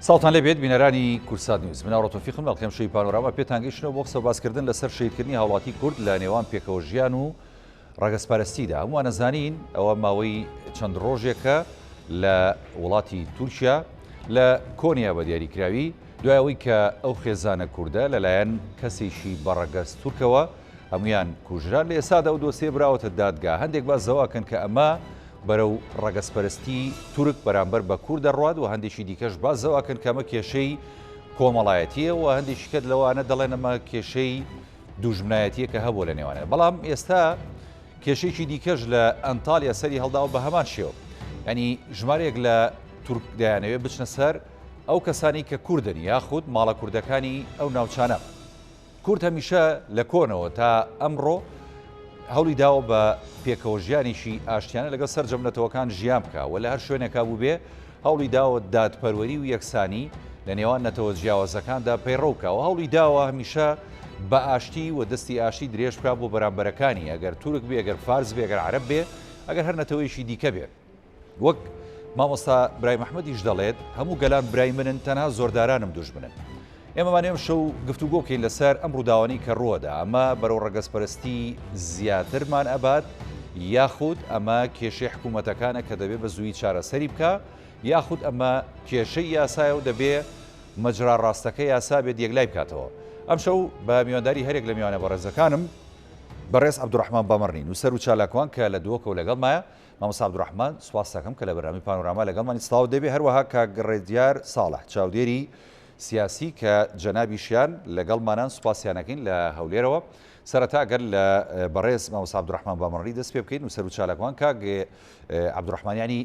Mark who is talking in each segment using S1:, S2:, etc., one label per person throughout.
S1: ساڵتان لەبێت بینەرانی کورسات نیوز مناڕۆ تۆفیقم لەڵقەم شەوی پانۆراما پێتانگەیشتنەوە بۆ قسە باسکردن لەسەر شەیدکردنی هاوڵاتی کورد لە نێوان پێکەوە ژیان و ڕەگەزپەرستیدا. هەمووان نەزانین ئەوە ماوەی چەند ڕۆژێکە لە وڵاتی تورکیا لە کۆنیا بە دیاریکراوی دوایەوەی کە ئەو خێزانە کووردە لەلایەن کەسێکی بەڕەگەز تورکەوە هەمویان کوژران لە ئێسادا و دۆسێ براوەتە دادگا. هەندێک بازەواکەن کە ئەمە بەرەو ڕەگەزپەرستی تورک بەرامبەر بە کوور دەڕوات و هەندێکی دیکەش بازەواکەن کە ئەمە کێشەی کۆمەڵایەتیە و هەندێکی کەت لەوانە دەڵێن ئەمە کێشەی دوژمنایەتیە کە هەبوو لە نێوانە. بەڵام ئێستا کێشەیەکی دیکەش لە ئەنتالیا سەری هەڵداوە بە هەمان شێوە. ینی ژمارەیەک لە تورک دەیانەوێت بچنە سەر ئەو کەسانی کە کوردن یاخود ماڵە کوردەکانی ئەو ناوچانە. کورد هەمیشە لە کۆنەوە تا ئەمڕۆ هەوڵی داوە بە پێکەوە ژیانێکی ئاشتیانە لەگەڵ سەرجەمەتەوەکان ژیان بکە و لە هەر شوێنێکا بوو بێ هەوڵی داوە دادپەروەری و یەکسانی لە نێوان نەتەوە جیاوازەکاندا پەیڕەوکە و هەوڵی داوە هەمیشە بە ئاشتی و دەستی ئاشتی درێژ بکات بۆ بەرامبەرەکانی ئەگەر تورک بێ ئەگەر فارس بێ ئەگەر عەرەب بێ ئەگەر هەر نەتەوەیەکی دیکە بێ. وەک مامۆستا برای محەممەدیش دەڵێت هەموو گەلان برای منن تەنها زۆردارانم دوژمنن. ئێمەمانێم شەو گفتوگۆ بکەین لەسەر ئەم ڕووداوانی کە ڕووەدا ئەمە بەرەو ڕەگەزپەرستی زیاترمان ئەبات یاخود ئەمە کێشەی حکوومەتەکانە کە دەبێت بە زووی چارەسەری بکە یاخود ئەمە کێشەی یاسایە و دەبێ مەجرا ڕاستەکە یاسا بێت یەکلای بکاتەوە. ئەم شەو بە میوانداری هەرێک لە میوانە بەڕێزەکانم بەڕێز عەبدوڕەحمان بامەڕنین و سەر و چالاکوان کە لە دووەکەو لەگەڵمایە. مامۆستا عەبدوڕەحمان سوپاس دەکەم کە لە بەرنامەی پانۆراما لەگەڵمانی ستاو دەبێ هەروەها کاگڕێدیار ساڵح چاودێری سیاسی کە جەنابیشیان لەگەڵمانان سوپاسیانەکەین لە هەولێرەوە. سەرەتا ئەگەر لە بەڕێز مامۆستا عەبدوڕەحمان بامەڕنی دەست پێ بکەین و سەر و چالاکوان کاک عەبدوڕەحمانیانی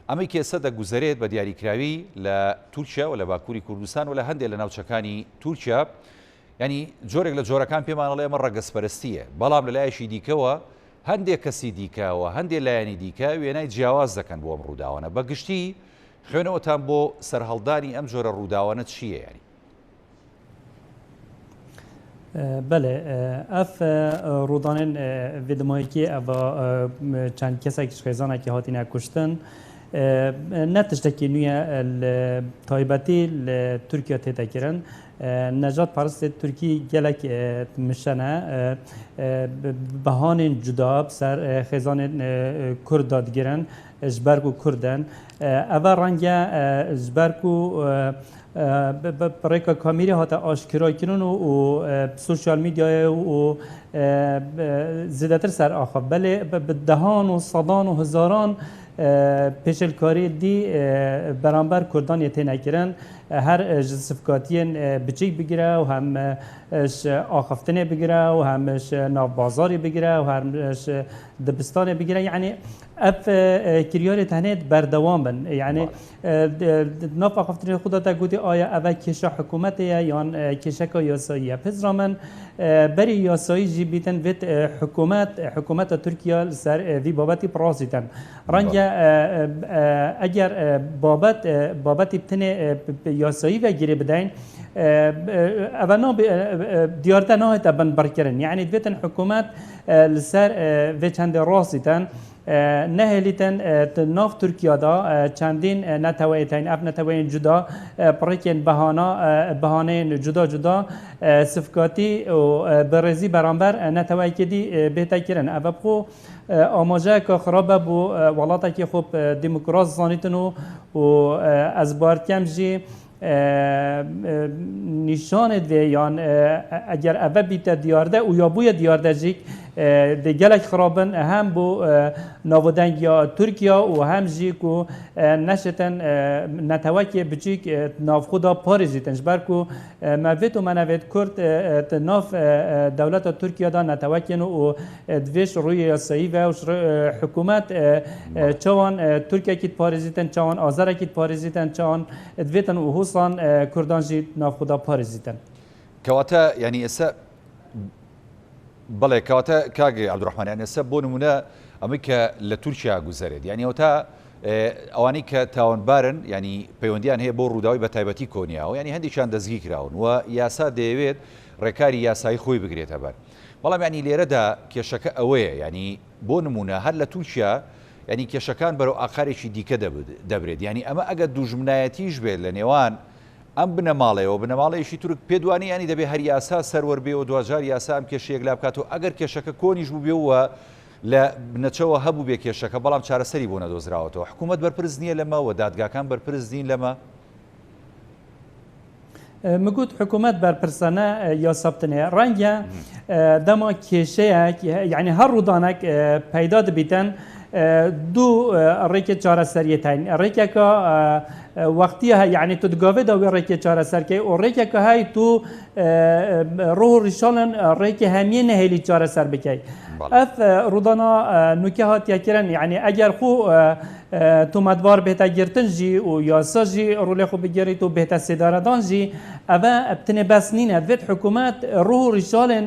S1: ئەمەی کێسە دەگوزارێت بە دیاریکراوی لە تورکیا و لە باکووری کوردستان و لە هەندێک لە ناوچەکانی تورکیا ینی جۆرێک لە جۆرەکان پێمانەڵێ ئەمە ڕەگەزپەرستیە بەڵام لە لایەشی دیکەوە هەندێک کەسی دیکەوە هەندێک لایەنی دیکە وێنای جیاواز دەکەن بۆ ئەم ڕووداوانە بەگشتی خوێنەوەتان بۆ سەرهەڵدانی ئەم جۆرە ڕووداوانە چییە ینی؟
S2: بله اف رودانن ویدمایی اف چند کسایی که خیزانه که هاتین کشتن نتشتکی نویا تایباتی ترکیه تهیه کردن نجات پرست ترکی گلک مشنه بهان جدا سر خیزان کرد داد گیرن جبرگو کردن اول رنگه جبرگو برای کامیری هاتا آشکارا کردن و سوشال میدیا و زیادتر سر آخر بله دهان و صدان و هزاران پیشلکاری دی برانبر کردان یتینه کردن هر جسفکاتین بچیک بگیره و هم آخفتنه بگیره و همش ناف بازاری بگیره و همش دبستان بگیره یعنی اف کریار تهنیت بردوام بن یعنی ناف آخفتنه خدا تا گویی آیا اول کشا حکومت یا کشا که یاساییه پزرامن بری یاسایی جی بیتن ویت حکومت ترکیه سر وی بابتی پراسیتن رنگ اگر بابتی بتنه یاسایی و گیری بدین اونا دیارتا نه تبن برکرن یعنی ویتن حکومت لسر و چند راسیتن نهلیتن ناف ترکیه دا چندین نتوایتین اف نتوایین جدا پرکن بهانه جدا صفقاتی و برزی برانبر نتوایی کدی بهتر کردن اول بخو آماجه که خرابه بو ولاتا که خوب دموکراسی زانیتن و از بارکم جی نشانه ده یان اگر اول بیت دیارده و یا بوی دیارده جیک ده گلک خرابن هم بو نوودنگ یا ترکیه و هم جیک و نشتن نتوکی بچیک ناف خدا پارزیتن جبرکو موید و منوید کرد ناف دولت ترکیه دا نتوکی و دویش روی یاسایی و حکومت چوان ترکیه کیت پارزیتن چوان آذر کیت پارزیتن چوان دویتن و حوصان کردان جیت ناف خدا پارزیتن
S1: کواتا یعنی اسا بەڵێ کەواتە کاگەی عەبدوڕەحمانیان ئێستا بۆ نمونە ئەمەی کە لە تورکیا گوزارێت یعنی ئەوتا ئەوانەی کە تاوانبارن ینی پەیوەندیان هەیە بۆ ڕووداوی بە تایبەتی کۆنیاوە ینی هەندێکیان دەستگیر کراون و یاسا دەیەوێت ڕێکاری یاسایی خۆی بگرێتە بەر. بەڵام ینی لێرەدا کێشەکە ئەوەیە ینی بۆ نمونە هەر لە تورکیا ینی کێشەکان بەرەو ئاخارێکی دیکە دەبرێت ینی ئەمە ئەگە دوژمنایەتیش بێت لە نێوان ئەم بنەماڵەوە بنەماڵەیەشی تورک پێدوانی ینی دەبێ هەر یاسا سەروەر بێ و دوجار یاسا ئەم کێشەیەک لا بکاتەوە ئەگەر کێشەکە کۆنیش بوو بێەوە لە بنەچەوە هەبوو بێ کێشەکە بەڵام چارەسەری بۆ نەدۆزراوەتەوە حکوومەت بەرپرس نییە لەمەوە دادگاکان بەرپرس نین لەمە
S2: مگوت حکوومەت بەرپرسانە یاسابتنێ ڕەنگە دەما کێشەیەک یعنی هەر ڕوودانێک پەیدا دەبیتن دوو ڕێکێک چارەسەریەتین ڕێکێکە وەختیە یعنی تو دگاوێدا وێ ڕێکێک چارەسەرکەی و ڕێکێکە های تو ڕۆ ڕیشاڵن ڕێکی هەمیە نەهێلی چارەسەر بکەی ئەف ڕوودانا نوکە هاتیەکردن یعنی ئەگەر خو تومەتبار بێتە گرتن ژی و یاسا ژی ڕولێ خو بگەریت و بێتە سێدارەدان ژی ئەvە بتنێ بەس نینە دەبێت حکوومەت ڕۆ ڕیشاڵن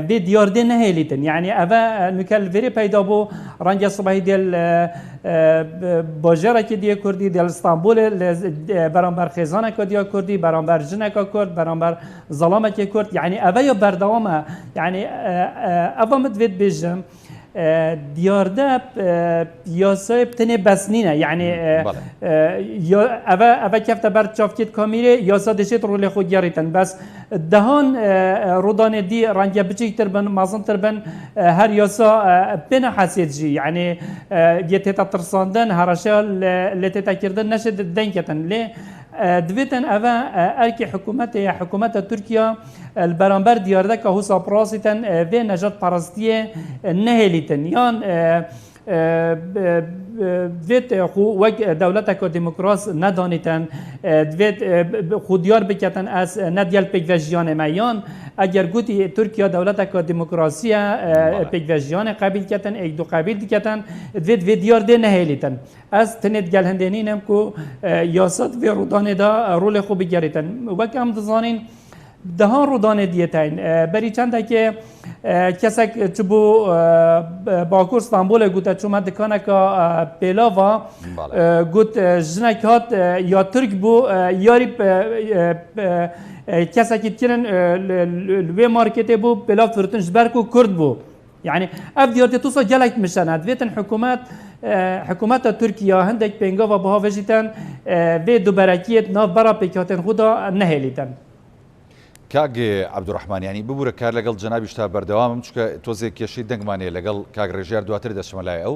S2: بێ دیاردێ نەهێلیتن یعنی ئەvە نوکە لێرێ پەیدا بوو ڕەنگە سبەی دێل باژێرێکی دیە کوردی دێل ئستانبول بەرامبەر خێزانێکە دیە کوردی بەرامبەر ژنێکە کورد بەرامبەر زەڵامێکی کورد یعنی ئەvە یا بەردەوامە یعنی ئەvە من دوێت بێژم دیاردە یاسای بتنێ بەس نینە یعنی ئەvە کەفتە بەر چافتێت کامیرێ یاسا دەچێت ڕۆلێ خۆ گەڕیتن بەس دەهان ڕوودانێ دی ڕەنگە بچیکتر بن مازنتر بن هەر یاسا پێنە حەسێت ژی یعنی یە تێتە ترساندن هەڕەشە لێ تێتەکردن نەشێت دەنگێتن لێ دوێتن ئەvە ئەرکی حکوومەتە تورکیا بەرامبەر دیاردەکە هوسا پراسیتن vê nejat parastiyê nehêlîtin yan divêt xu wek dewleteka demokras nedanîtin divêt xu diyar biketin ez nediyel pêkvejiyanê me yan eger gotî Tirkiya dewleteka demokrasiye pêkvejiyanê qebîl ketin êk du qebîl diketin divêt vê diyar dê nehêlîtin ez tinê digel hindênînim ku yasa vê rûdanê da rolê xwe bigerîtin wek em dizanîn دهان رودانه دیتین بری چندکه کسک چبو باکور استانبول گوته چومد دکانه که پیلاوا گوت جنک هات یا ترک بو یاری کسکی تیرن لوی مارکته بو پیلاو فرتن جبرکو کرد بو يعني اف ديارتي توصل جلك مشان هدفيتن حكومات تركيا هندك بينغا بها فيجيتن في دوبراكيت ناف برا بيكاتن خدا نهليتن
S1: کاگ عبدوڕحمان ینی ببوورە کار لەگەڵ جەنابی شتا بەردەوامم چکە تۆزێک کێشەی دەنگمانەیە لەگەڵ کاگ ڕێژیار دواتر دەچمەلای ئەو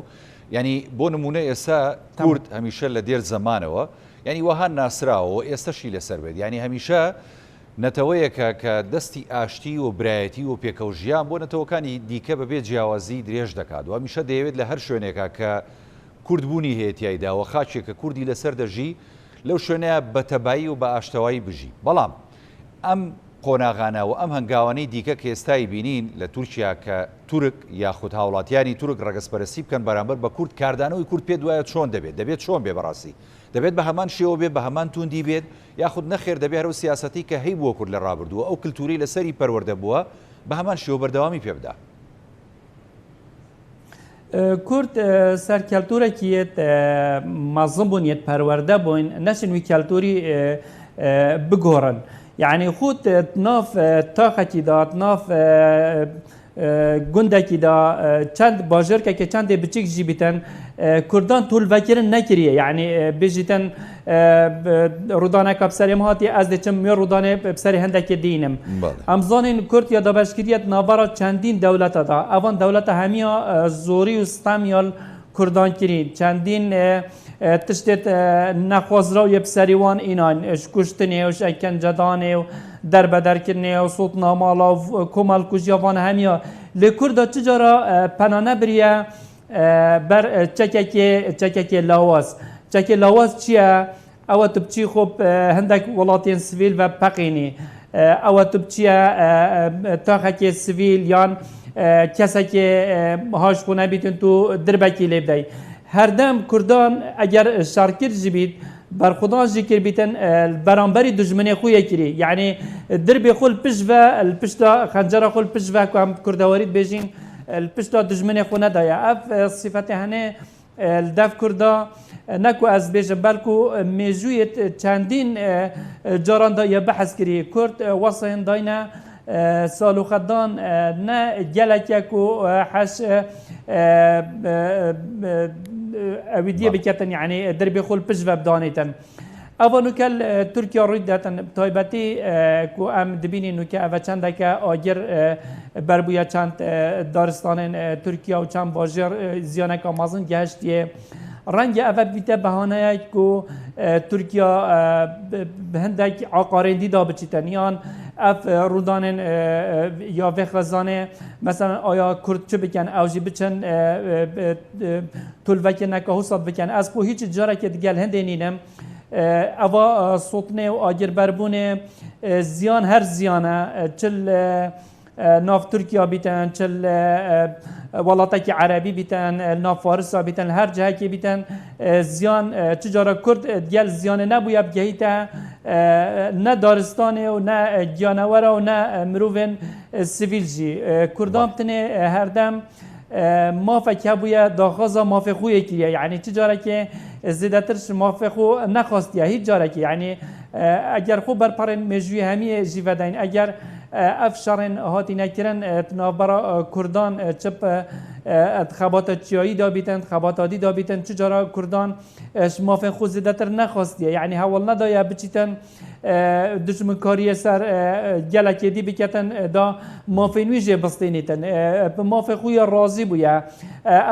S1: ینی بۆ نمونە ئێستا کورد هەمیشە لە دێر زەمانەوە ینی وەها ناسراوە ئێستاشی لەسەر بێت ینی هەمیشە نەتەوەیەکە کە دەستی ئاشتی و برایەتی و پێکەوژیان بۆ نەتەوەکانی دیکە بەبێ جیاوازی درێژ دەکات و هەمیشە دەیەوێت لە هەر شوێنێکە کە کوردبوونی هەیەتیایدا و خاچێکە کوردی لەسەر دەژی لەو شوێنەیە بە تەبایی و بە ئاشتەوایی بژی بەڵام ئەم قۆناغانە و ئەم هەنگاوانەی دیکە کە ئێستای بینین لە تورکیا کە تورک یاخود هاوڵاتیانی تورک ڕەگەزپەرستی بکەن بەرامبەر بە کورد کاردانەوەی کورد پێ دوایە چۆن دەبێت چۆن بێ بەڕاستی دەبێت بە هەمان شێوە بێت بە هەمان توندی بێت یاخود نەخێر دەبێت هەرو سیاسەتی کە هەی بووە کورد لە ڕابردووە ئەو کللتوری لەسەری پەروەردە بووە بە هەمان شێوە بەردەوامی پێ بدە
S2: کورد سەر کەلتورێکیت مەزم بوون یەت پەروەردە بووین نەچن وی کەلتوری بگۆڕن يعني خود ناف تاختی داد ناف گندکی دا چند باجر که چند بچیک جیبیتن کردان طول وکرن نکریه یعنی بجیتن رودانه کبسری مهاتی از دچم می رودانه بسری هندک دینم امزانین کرد یا دبشکریت ناورا چندین دولت دا اوان دولت همیا زوری و استامیال کردان کرین چندین تشتت نخوازرا و بسریوان اینان کشتنی و شکنجدانه و دربدر کردنی و صوت نامالا و کمال کجیوان همیا لکردا چجارا پنانه بریه بر چککی لاواز چیه؟ او تبچی خوب هندک ولاتین سویل و پقینی او تبچیه تاخکی سویل یان کسی که هاش خونه بیتون تو دربکی لیبدهی هر دم کردان اگر شارکر جبید بر خدا ذکر بیتن برانبری دشمنی خویه کری یعنی درب خول پشوا الپشتا خنجر خول پشوا کام کردوارید بیجین الپشتا دشمنی خو ندایا اف صفت هنه الدف کردا نکو از بیجن بلکو میجویت چندین جاران دا بحث کری کرد وصهن داینا سالو خدان نه جلکک و حش اویدیه بکتن یعنی دربی خول پشوا بدانیتن ئەوە نوکە تورکیا ڕووی دەتەن تایبەتی کو ئەم دبینی نوکە ئەvە چەندێکە ئاگر بەربوویە چەند دارستانên تورکیا و چەند باژێر زیانێکە مەزن گەهشتیە ڕەنگە ئەvە بیتە بەهانەیەک و تورکیا هەندێک عقارێندیدا بچیتن یان ئەف ڕوودانên یا vê xwezanê mesela ئایا کورد çi bikin ew jî biçin tulvekê neka hûsat bikin ez bu hiç carekê digel hindê nînim ئەوە سوتنێ و ئاگربەربوونێ زیان هەر زیانە چل ناف تورکیا بیتن چل وڵاتێکی عەرەبی بیتن ناف فارسا بیتن هەر جهەکێ بیتن زیان چجارە کورد گەل زیانە نەبووە بگەیتە نه دارستانê و ne giyanewera و ne mirovên sivîl jî Kurdan tinê herdem mafek hebûye daxwaza mafê xwe yê kiriye yanî çi carekê zêdetir ji mafê xwe nexwastiye hiç carekê yanî eger xwe berparên mêjûyê hemiyê jî vedayîn eger ev şerên hatîne kirin navbera Kurdan çip xebata çiyayî da bîtin xebata dî da bîtin çi cara Kurdan ji mafên xwe zêdetir nexwastiye yanî hewal nedaye biçîtin dijminkariyê ser gelekê dî biketin da mafên wî jê bistênîtin bi mafê xwe ya razî bûye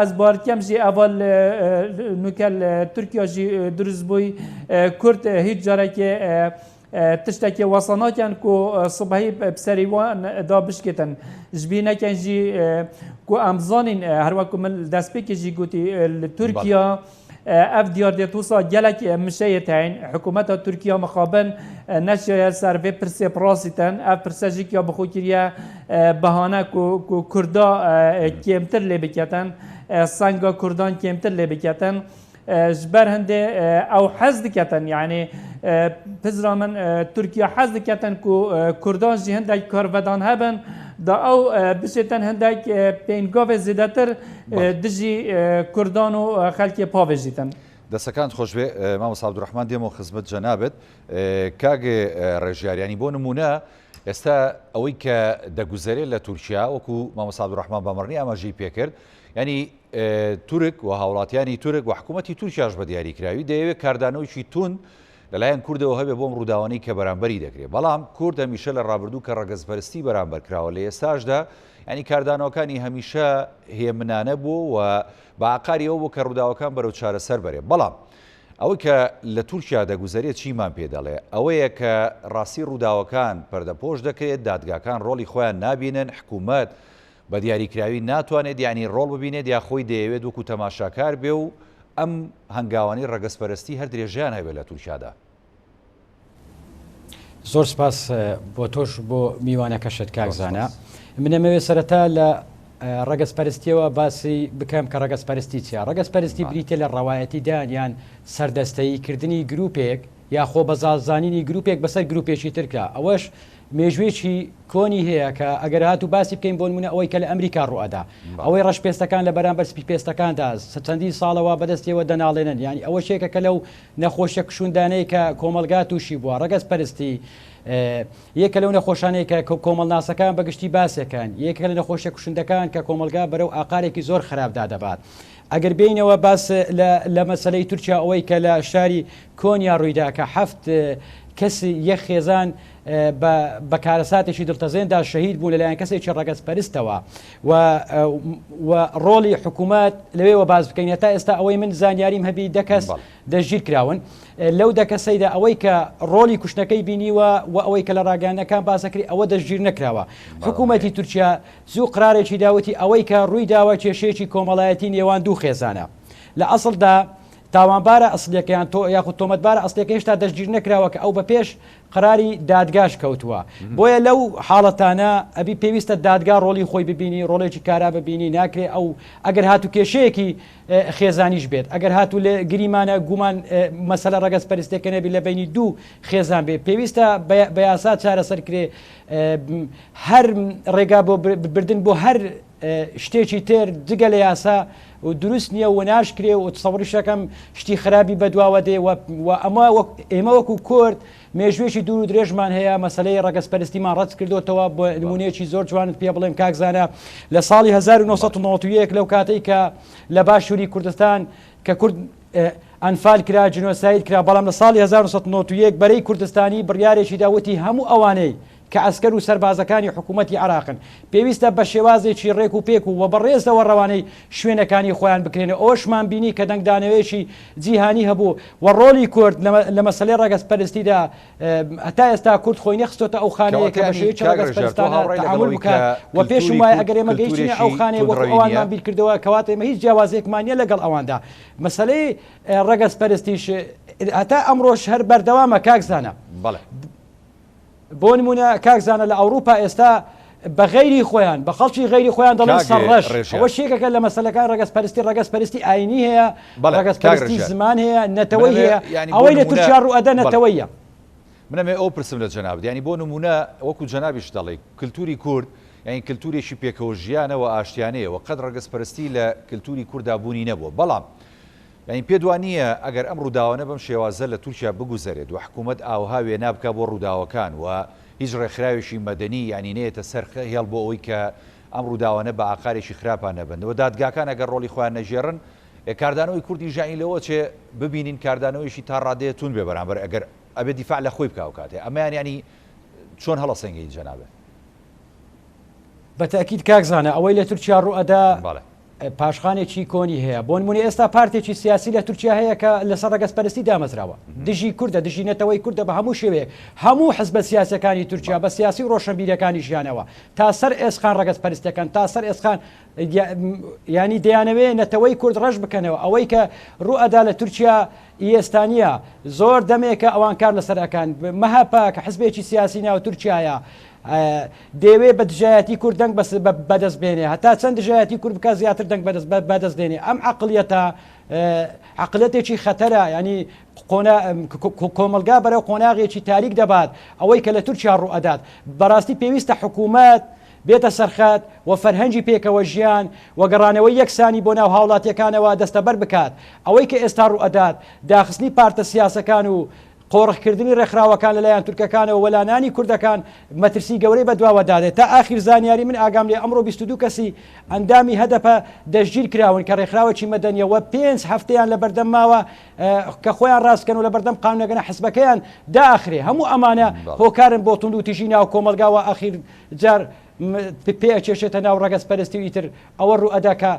S2: ez barkem jî eval nukel Tirkiya jî durist bûy Kurd hiç carekê tiştekê wesanaken ku sibehî serî wan da bişketin ji bînekin jî ku em zanîn her wekû min destpêkê jî gotî li Tirkiya ev diyardêtûsa gelek mişeyê heyên hikûmeta Tirkiya mixabin neşeye ser vê pirsê pirasîtin ev pirse jî ya bi xwe kiriye behane ku Kurda kêmtir lê biketin senga Kurdan kêmtir lê biketin ji ber hindê ew hez diketin yanî pizra min Tirkiya hez diketin ku Kurdan jî hindek karvedan hebin da ew bişêtin hindek pêngavê zêdetir dijî Kurdan û xelkê pavêjîtin.
S1: دەسەکان خۆشبێ مامۆستا عەبدوڕەحمان دێمەوە خزمەت جەنابەت کاگێ ڕێژیاریانی بۆ نمونە ئێستا ئەوەی کە دەگوزارێت لە تورکیا وەکو مامۆستا عەبدوڕەحمان بەمەڕنی ئاماژەی پێکرد ینی تورک و هاوڵاتیانی تورک و حکوومەتی تورکیاش بە دیاریکراوی دەیەوێت کاردانەوەیکی تون لەلایەن کوردەوە هەبێ بۆم ڕووداوانەی کە بەرامبەری دەکرێت بەڵام کورد هەمیشە لە ڕابردوو کە ڕەگەزپەرستی بەرامبەر کراوە لە ئێستاشدا ینی کاردانەوەکانی هەمیشە هێمنانە بوو و بە عقاری ئەو بوو کە ڕووداوەکان بەرەو چارەسەر بەرێ بەڵام ئەوەی کە لە تورکیا دەگوزارێت چیمان پێ دەڵێ ئەوەیە کە ڕاستی ڕووداوەکان پەردەپۆش دەکرێت دادگاکان ڕۆڵی خۆیان نابینن حکوومەت بە دیاریکراوی ناتوانێت یانی ڕۆڵ ببینێت یا خۆی دەیەوێت وەکو تەماشاکار بێ و ئەم هەنگاوانی ڕەگەزپەرستی هەر درێژیان هەبێت لە تورکیادا.
S3: زۆر سپاس بۆ تۆش بۆ میوانەکەشت کاکزانە منەمەوێت سەرەتا لە ڕەگەزپەرستیەوە باسی بکەم کە ڕەگەزپەرستی چیە ڕەگەزپەرستی بریتە لە ڕەوایەتیدان یان سەردەستەییکردنی گروپێک یاخۆ بەزازانینی گروپێک بەسەر گروپێکی ترکە ئەوەش مێژوێکی کۆنی هەیە کە ئەگەر هات و باسی بکەین بۆ نمونە ئەوەی کە لە ئەمریکا ڕوئەدا ئەوەی ڕەشپێستەکان لە بەرامبەر سپیپێستەکاندا چەندی ساڵەوە بەدەستیەوە دەناڵێنن ینی ئەوە شێکە کە لەو نەخۆشیە کشوندانەی کە کۆمەلگا تووشی بووە ڕەگەزپەرستی یەکە لەو نەخۆشانەیە کە کۆمەڵناسەکان بەگشتی باسەکان یەکە لە نەخۆشیە کوشندەکان کە کۆمەلگا بەرەو ئاقارێکی زۆر خراپدا دەبات ئەگەر بینەوە باس لە مەسەلەی تورکیا ئەوەی کە لە شاری کۆنیا ڕوویدا کە حەفت کەسی یەک خێزان بە کارەساتێکی دڵتەزێندا شەهید بوون لەلایەن کەسێکی ڕەگەزپەرستەوە و ڕۆڵی حکوومەت لەوێەوە باز بکەین تا ئێستا ئەوەی من زانیاریم هەبی دەکەس دەژیر کراون لەو دەکەسەیدا ئەوەی کە ڕۆڵی کوشتەکەی بینیوە و ئەوەی کە لە ڕاگەیاندنەکان باسەکری ئەوە دەژیر نەکراوە حکوومەتی تورکیا زوو قرارێکی داوەتی ئەوەی کە ڕووی داوە کێشەیەکی کۆمەڵایەتی نێوان دوو خێزانە لە ئەسڵدا تاوانبارە ئەسلەکەیان تۆ یاخود تۆمەتبارە ئەسلەکە هێشتا دەستگیر نەکراوە کە ئەو بە پێش قراری دادگاش کەوتووە بۆیە لەو حاڵەتانە ئەبی پێویستە دادگا ڕۆڵی خۆی ببینی ڕۆڵێکی کارا ببینی ناکرێ ئەو ئەگەر هاتو کێشەیەکی خێزانیش بێت ئەگەر هاتو لە گریمانە گومان مەسەلە ڕەگەزپەرستێکە نەبی لە بینی دوو خێزان بێت پێویستە بە یاسا چارەسەر کرێ هەر ڕێگا بۆ بردن بۆ هەر شتێکی تر جگە لە یاسا و دروست نییە و ناشکرێ و تسەوڕیشەکەم شتی خراپی بەدواوە دێ و ئەمە ئێمە وەکو کورد مێژوێکی دوور و درێژمان هەیە مەسلەی ڕەگەزپەرستیمان ڕەت کردوتەوە بۆ نمونەیەکی زۆر جوانت پێ بڵێم کاکزانە لە ساڵی 1991 لەو کاتەی کە لە باشووری کوردستان کە کورد ئەنفال کرا جنۆساید کرا بەڵام لە ساڵی 1991 بەرەی کوردستانی بڕیارێکی داوتی هەموو ئەوانەی کە ئەسکەر و سەربازەکانی حکوومەتی عراقن پێویستە بە شێوازێکی ڕێک و پێک و بەڕێزەوە ڕەوانەی شوێنەکانی خۆیان بکرێنە ئەوشمان بینی کە دەنگدانەوێشی جیهانی هەبوو و ڕۆلی کورد لە مەسلەی ڕەگەزپەرستیدا هەتا ئێستا کورد خۆی نەخستۆتە ئەو خانەیە کە بەشێوەیەکی ڕەگەزپەرستانە تەعامل بکات و پێشم وایە ئەگەر ئێمە گەیشتینە ئەو خانەیە وەکو ئەوانمان بیر کردەوە کەواتە ئێمە هیچ جیاوازێکمان نییە لەگەڵ ئەواندا مەسلەی ڕەگەزپەرستیش هەتا ئەمڕۆژ هەر بەردەوامە کاکزانە بۆ نمونە کاکزانە لە ئەوروپا ئێستا بە غەیری خۆیان بە خەڵکی غەیری خۆیان دەڵێن سەرڕەش ئەوە شێکەکە لە مەسەلەکان ڕەگەزپەرستی ئاینی هەیە ڕەگەزپەرستی زمان هەیە نەتەوەی هەیە ئەوەی لە تورکیا ڕوئەدە نەتەوەیە
S1: منەمێ ئەو پرسم لە جەناب ینی بۆ نمونە وەکو جەنابیش دەڵێ کللتوری کورد یعنی کللتورێکی پێکەوە ژیانەوە ئاشتیانەیەوە قەت ڕەگەزپەرستی لە کللتوری کوردابوونی نەبووە بەڵام یعنی پێ دوانیە ئەگەر ئەم ڕووداوانە بەم شێوازە لە تورکیا بگوزارێت و حکوومەت ئاوها وێ نابکە بۆ ڕووداوەکان و هیچ ڕێکخراوێکی مەدەنی ینی نێتە سەر هێڵ بۆ ئەوەی کە ئەم ڕووداوانە بە ئاقارێکی خراپان نەبندەوە دادگاکان ئەگەر ڕۆڵی خۆیان نەژێڕن کاردانەوەی کوردی ژانی لەوە چێ ببینین کاردانەوەیشی تا ڕادەیە تون بێ بەرامبەر ئەگەر ئەبێ دیفاع لە خۆی بکاو کاتێ ئەمەیان ینی چۆن هەڵە سەنگی جەنابێ
S3: بەتەکیید کاکزانە ئەوەی لە تورکیا ڕوئەدا پاشخانێکی کۆنی هەیە بۆ نمونی ئێستا پارتێکی سیاسی لە تورکیا هەیە کە لەسەر ڕەگەزپەرستی دامەزراوە دژی کووردە دژینەتەوەی کووردە بە هەموو شێوەیە هەموو حزبە سیاسەکانی تورکیا بە سیاسی ڕۆشنبیرەکانی ژیانەوە تا سەر ئێسخان ڕەگەزپەرستەکان تا سەر ئێسخان ینی دەیانەوێ نەتەوەی کورد ڕەش بکەنەوە ئەوەی کە ڕوئەدا لە تورکیا ئێستانیە زۆر دەمێکە ئەوان کار لەسەرەکان مەهاپا کە حزبێکی سیاسی ناو تورکیایە دەیەوێ بە دژایەتی کورد دەنگ بەدەست بێنێ هەتا چەند دژایەتی کورد بکە زیاتر دەنگ بەدەست دێنێ ئەم عقلیەتە عقلەتێکی خەتەرە ینی کۆمەلگا بەرەو قۆناغێکی تاریک دەبات ئەوەی کە لە تورکیا ڕوئەدات بەڕاستی پێویستە حکوومەت بێتە سەرخەت و فەرهەنگی پێکەوە ژیان وەگەڕانەوەی یەکسانی بۆ ناو هاوڵاتیەکانەوە دەستەبەر بکات ئەوەی کە ئێستا ڕوئەدات داخستنی پارتە سیاسەکان و قۆڕخکردنی ڕێکخراوەکان لەلایەن تورکەکانەوە وەلانانی کوردەکان مەترسی گەورەی بەدواوەدادێت تا ئاخیر زانیاری من ئاگام لێ ئەمڕۆ 22 کەسی ئەندامی هەدەپە دەستگیر کراون کە ڕێکخراوەکی مەدەنیەوە 5 هەفتەیان لە بەردەم ماوە کە خۆیان ڕاستکەن و لە بەردەم قانونەگەنە حزبەکەیان داخرێ هەموو ئەمانە هۆکارن بۆ توند و تیژی ناو کۆمەلگاوە ئاخیر جار پێچێشێتە ناو ڕەگەزپەرستی و ئیتر ئەوە ڕوئەدا کە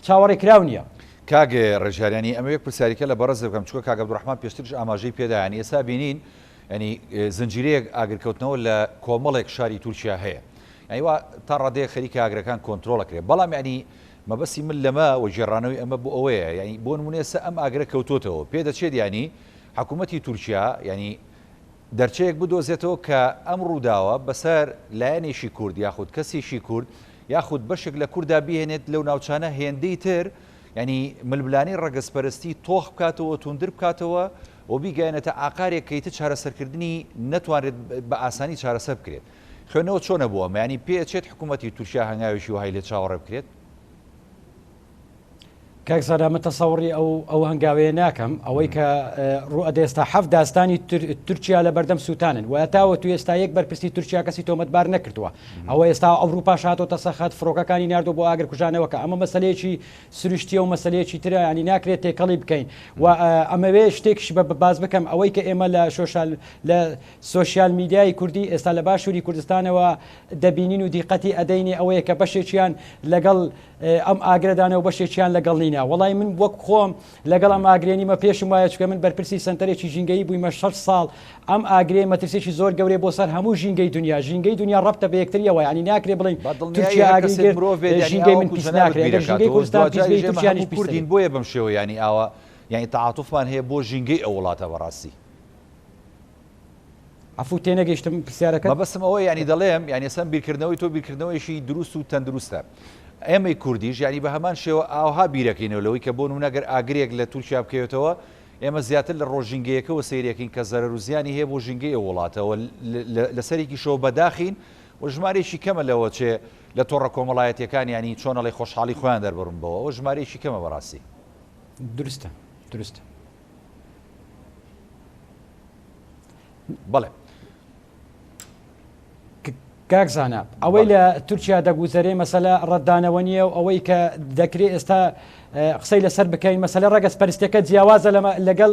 S3: چاوەڕێ کراو نییە
S1: کاگە ڕێژاریانی ئەمە یەک پرسیاریکە لە بەڕز بکەم چووکە کاگە عەبدوڕەحمان پێشترش ئاماژەی پێدایانی ئێستا بینین ینی زنجیرەیەک ئاگرکەوتنەوە لە کۆمەڵێک شاری تورکیا هەیە ئەیوا تا ڕادەیە خەریکە ئاگرەکان کۆنتترۆڵەکرێت بەڵام ینی مەبەستی من لەمە و جێڕانەوەی ئەمە بۆ ئەوەیە ینی بۆ نمونێسە ئەم ئاگرە کەوتۆتەوە پێ دەچێت ینی حکوومەتی تورکیا ینی دەرچەیەک بدۆزێتەوە کە ئەم ڕووداوە بەسەر لایەنێکی کورد یاخود کەسێکی کورد یاخود بەشێک لە کووردا بهێنێت لەو ناوچانە هێندەی تر ینی ململانی ڕەگەزپەرستی تۆخ بکاتەوە توندر بکاتەوە و بیگەێنێتە ئاقارێک کەیتە چارەسەرکردنی نەتوانێت بە ئاسانی چارەسەر بکرێت خوێنەوە چۆنە بووە مەینی پێچێت حکوومەتی تورکیا هەنگاویشی وهای لێ چاوەڕێ بکرێت
S3: کاکزادا متەسەوڕی ئەو هەنگاوەیە ناکەم ئەوەی کە ڕوئەدە ئێستا 7 داستانی تورکیا لە بەردەم سووتانن و تاوە تو ئێستا یەک بەرپرسی تورکیا کەسی تۆمەتبار نەکردووە ئەوە ئێستا ئەوروپا هاتۆتە سەخت فڕۆکەکانی ناردۆ بۆ ئاگر کوژانەوە کە ئەمە مەسلەیەکی سروشتیە و مەسلەیەکی ترە ینی ناکرێت تێکەڵی بکەین و ئەمەوێ شتێکش باز بکەم ئەوەی کە ئێمە لە سۆشیال میدیای کوردی ئێستا لە باشووری کوردستانەوە دەبینین و دیقەتی ئەدەینی ئەوەیە کە بەشێکیان لەگەڵ ئەم ئاگرەدانەوە بەشێکیان لەگەڵ نینە وڵی من وەک خۆم لەگەڵ ئەم ئاگرێنیمە پێشم وایە چکە من بەرپرسی سنتەرێکی ژینگەی بوویمە 6 ساڵ ئەم ئاگرێ مەترسێکی زۆر گەورەی بۆ سەر هەموو ژینگەی دنیا ڕەبتە بە یەکتریەوە ینی ناکرێ بڵین تورکیا ژینگەی من پیس ناکرێت ژینگەی کوردستان تورکیانیش
S1: کوردین بۆیە بەم شێوە ینی ئاوە یعنی تعاتوفمان هەیە بۆ ژینگەی ئەو وڵاتە بەڕاستی
S3: ئەفو تێنەگەیشتم پرسیارەکە
S1: بەسم ئەوە ینی دەڵێم یعنی سەم بیرکردنەوەی تۆ بیرکردنەوەیشی دروست و تەندروستە ئێمەی کوردیش ینی بە هەمان شێوە ئاوها بیرەکەینەوە لەوەی کە بۆ نمونەگەر ئاگرێک لە تورکیا بکەوێتەوە ئێمە زیاتر لە ڕۆژینگەیەکەوە سیرەکەین کە زەرەر و زیانی هەیە بۆ ژینگەی وڵاتەوە لەسەرێکی شەوە بەداخین و ژمارەیەکی کەمە لەوە چێ لە تۆڕە کۆمەڵایەتیەکان ینی چۆنەڵی خۆشحاڵی خۆیان دەربڕن بەوە ئەوە ژمارەیەکی کەمە بەڕاستی
S3: درستە
S1: بەڵێ
S3: کاکزانە ئەوەی لە تورکیا دەگوزەرێ مەسەلە ڕەتدانەوە نییە و ئەوەی کە دەکرێت ئێستا قسەی لەسەر بکەین مەسەلە ڕەگەز پەرستەکە جیاوازە لەگەڵ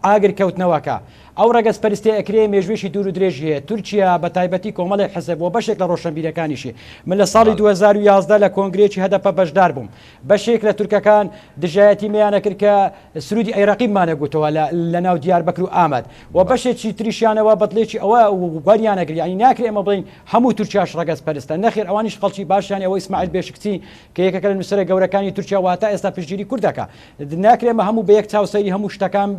S3: ئاگر کەوتنەوەکە ئەو ڕەگەز پەرستی ئەکرێ مێژوێشی دوور و درێژی هەیە تورکیا بە تایبەتی کۆمەڵی حەزب بۆ بەشێک لە ڕۆشنبیرەکانیشی من لە ساڵی 2011 لە کۆنگرێکی هەدەپە بەشدار بووم بەشێک لە تورکەکان دژایەتی میانە کرد کە سرودی عێراقیمانە گوتەوە لە ناو دیاربەکر و ئامەد و بەشێکی تریشیانەوە بەدڵێکی ئەوە وەریانەگری ئەنی ناکرێ ئەمە بڵین هەموو تورکیاش ڕەگەز پەرستە نەخێر ئەوانیش خەڵکی باشیان ئەوە ئیسماعیل بێشکچی کە یەکێکە لە نووسەرە گەورەکانی تورکیا واتە ئێستا پشتگیری کوردەکە ناکرێمە هەموو بە یەک چاو سەیری هەموو شتەکان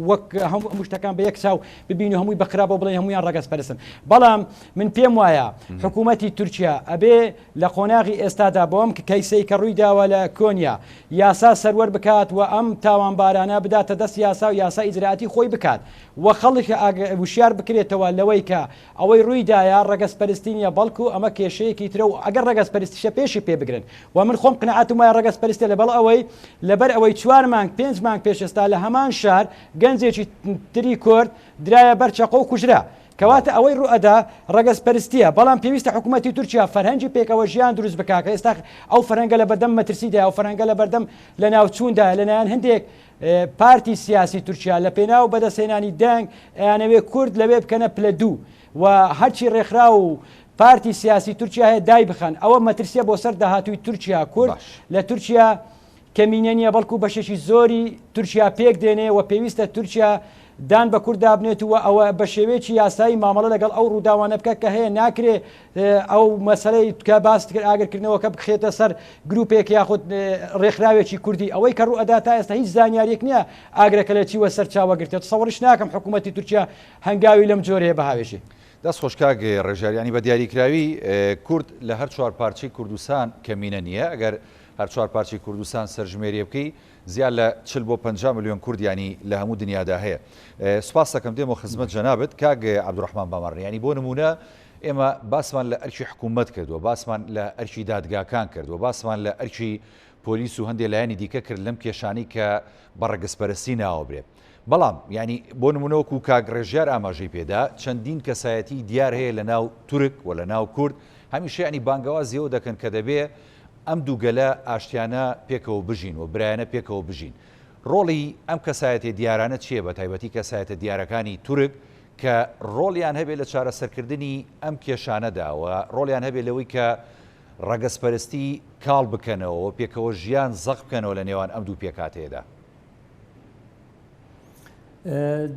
S3: وەک هەموو شتەکان بە یەک چاو ببین و هەمووی بەخرابەوە بڵێن هەمویان ڕەگەز پەرستن بەڵام من پێم وایە حکوومەتی تورکیا ئەبێ لە قۆناغی ئێستادا بۆم کە کەیسەی کە ڕووی داوە لە کۆنیا یاسا سەروەر بکات و ئەم تاوانبارانە بداتە دەست یاسا و یاسا ئیجراعاتی خۆی بکات و خەڵک وشیار بکرێتەوە لەوەی کە ئەوەی ڕوویدایە ڕەگەز پەرستینیە بەڵکو ئەمە کێشەیەکی ترە و ئەگەر ڕەگەز پەرستیشە پێشی پێ بگرن و من خۆم قناعەتم وایە ڕەگەز پەرستێ لەبەر ئەوەی 4 مانگ 5 مانگ پێشێستا لە هەمان شار گەنجێکی تری کورد درایە بەرچەقە و کوژرا کەواتە ئەوەی ڕوئەدا ڕەگەز پەرستیە بەڵام پێویستە حکوومەتی تورکیا فەرهەنگی پێکەوە ژیان دروست بکاکە ئێستا ئەو فەرهەنگە لە بەردەم مەترسیدا ئەو فەرهەنگە لە بەردەم لە ناوچووندا لەلایەن هەندێک پارتی سیاسی تورکیا لە پێناو بەدەستهێنانی دەنگ ئەیانەوێ کورد لەوێ بکەنە پلە دوو و هەرچی ڕێکخرا و پارتی سیاسی تورکیا هەیە دای بخەن ئەوە مەترسیە بۆ سەر داهاتووی تورکیا کورد لە تورکیا کەمینە نیە بەڵکو بەشێکی زۆری تورکیا پێک دێنێ و پێویستە تورکیا دان بە کورد دابنێتەوە ئەوە بە شێوەیەکی یاسایی مامەڵە لەگەڵ ئەو ڕووداوانە بکە کە هەیە ناکرێ ئەو مەسەلەی کە باس کرد ئاگرکردنەوە کە بخێتە سەر گروپێک یاخود ڕێکخراوێکی کوردی ئەوەی کە ڕوئەدا تا ئێستا هیچ زانیاریەک نییە ئاگرەکە لە چیوە سەر چاوەگرێت سەوەڕش ناکەم حکوومەتی تورکیا هەنگاوی لەم جۆرەیە بەهاوێژی
S1: دەست خۆشکاگە ڕێژاریانی بە دیاریکراوی کورد لە هەر 4 پارچەی کوردستان کەمینە نییە ئەگەر هەر 4 پارچەی کوردستان سەرژمێری بکەی زیاد لە 40 بۆ 50 میلیۆن کوردیانی لە هەموو دنیادا هەیە سوپاس دەکەم دێمە خزمەت جەنابەت کاگە عەبدوڕەحمان بامەڕ ینی بۆ نمونە ئێمە باسمان لە ئەرکی حکوومەت کردووە باسمان لە ئەرکی دادگاکان کردووە باسمان لە ئەرکی پۆلیس و هەندێک لایەنی دیکە کرد لەم کێشانی کە بە ڕەگەزپەرستی ناوە برێ بەڵام ینی بۆ نمونەوەکو کاگ ڕێژیار ئاماژەی پێدا چەندین کەسایەتی دیار هەیە لە ناو تورک و لە ناو کورد هەمیشە ینی بانگەوازیەوە دەکەن کە دەبێ ئەم دووگەلە ئاشتیانە پێکەوە بژین و برایەنە پێکەوە بژین ڕۆڵی ئەم کەسایەتی دیارانە چییە بە تایبەتی کەسایەتە دیارەکانی تورک کە ڕۆڵیان هەبێت لە چارەسەرکردنی ئەم کێشانەدا و ڕۆڵیان هەبێت لەوەی کە ڕەگەزپەرستی کاڵ بکەنەوە و پێکەوە ژیان زەق بکەنەوە لە نێوان ئەم دوو پێکاتەیەدا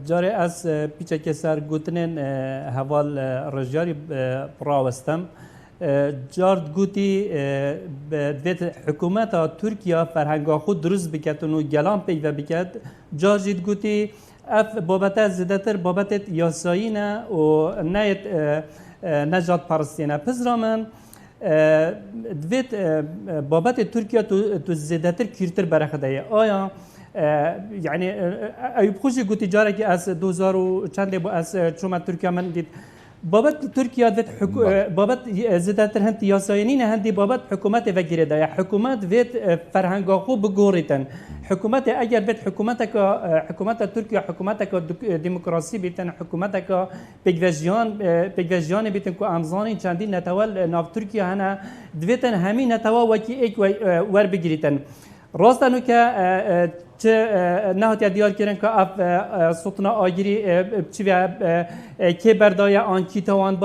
S2: جارێ ئەس پیچەکە سەر گوتنێن هەواڵ ڕێژیاری ڕاوەستەم جارد گوتی دوێت حکوومەتە تورکیا فەرهەنگا خۆ دروست بکەن و گەلان پەیوە بکات جارجیت گوتی ئەف بابەتە زیاتر بابەتێت یاساییە و نایەت نەجات پەرستیانە پزرا من دوێت بابەتێ تورکیا تو زیاتر کورتتر بەرەخدەیە ئایا يعني أيوب خوشي قلت جارك أس 2000 وكان لي أس شوما تركيا من ديت بابت تركيا ذات بابت زادت هندي ياساينين هندي بابت حكومات فكرة ده حكومات ذات فرهنگ خو بجوريتن حكومات أجر ذات حكوماتك حكومات تركيا حكوماتك ديمقراطي بيتن حكوماتك بيجفجيان بيتن كو أمزاني چندين نتوال ناف تركيا هنا ذاتن همين نتوا وكي إك ور بجريتن راستنو که چه نهایت دیار کردن که اف سلطنت آگری چی که بردای آن کیتوان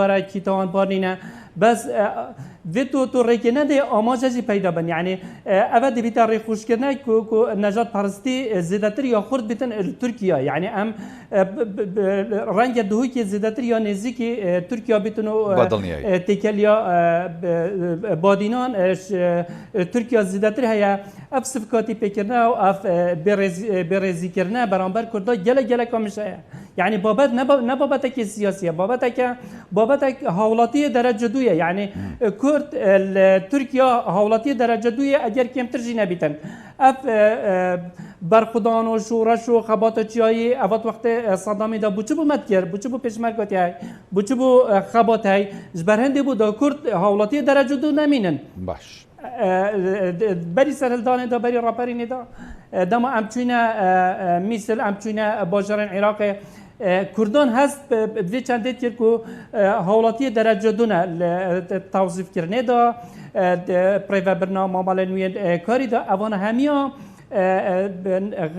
S2: بار نینه بس و تو ریکنه ده آماجی پیدا بن یعنی اول بیتر ری خوش کردن که نجات پرستی زیادتر یا خورد بیتن ترکیه یعنی ام رنگ دهوی که زیادتر یا نزدیکی ترکیه بیتونو تکلیا بادینان ترکیه زیادتر هیا اف صفقاتی پیکرنه و اف برزی کرنه برانبر کرده گله کامشه يعني بابت نبابتك السياسية بابتك هولاتية درجة دوية يعني كرد تركيا هولاتية درجة دوية أجر كم ترجي نبيتن اف برخدان و شورش و خبات چیایی اوت وقت صدامی دا بوچه بو مدگر بوچه بو پیشمرگاتی های بوچه بو خبات های جبرهنده بو دا کرد هولاتیة درجة دو نمینن
S1: باش
S2: بری سرهلدانه دا بری راپرینه دا دما امچوینه مثل امچوینه باجران عراق کردان هست دوی چندت کرد که هولاتی درجه دونه توصیف کرنه دا پریو برنامه مال نوی کاری دا اوان همیا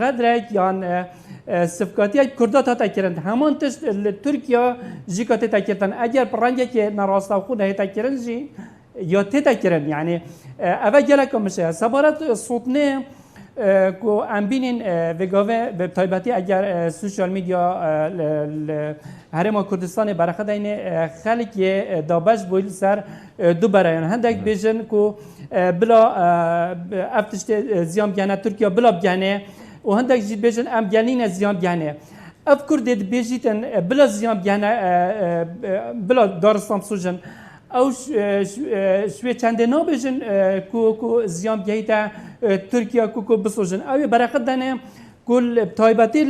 S2: غدرک یان سفکاتی کردات ها تکرند همان تشت ترکیه جیکات تکردن اگر پرنگی که نراستا خونه تکرند جی یا تکرند یعنی اوه گلک میشه سبارت صوتنه کو ام بینین وگاوه به تایباتی اگر سوشال میدیا هرما کردستان برخد این خلق دابش بویل سر دو برایان هندک بیشن کو بلا افتشت زیام گانه ترکیه بلا بگانه و هندک جید بیشن ام گانین زیام گانه اف کردید بیشیتن بلا زیام گانه بلا دارستان سوژن او شوی چنده نابیشن کو زیام گهیتا ترکیه کو بسوژن اوی برخد دانه کل تایباتی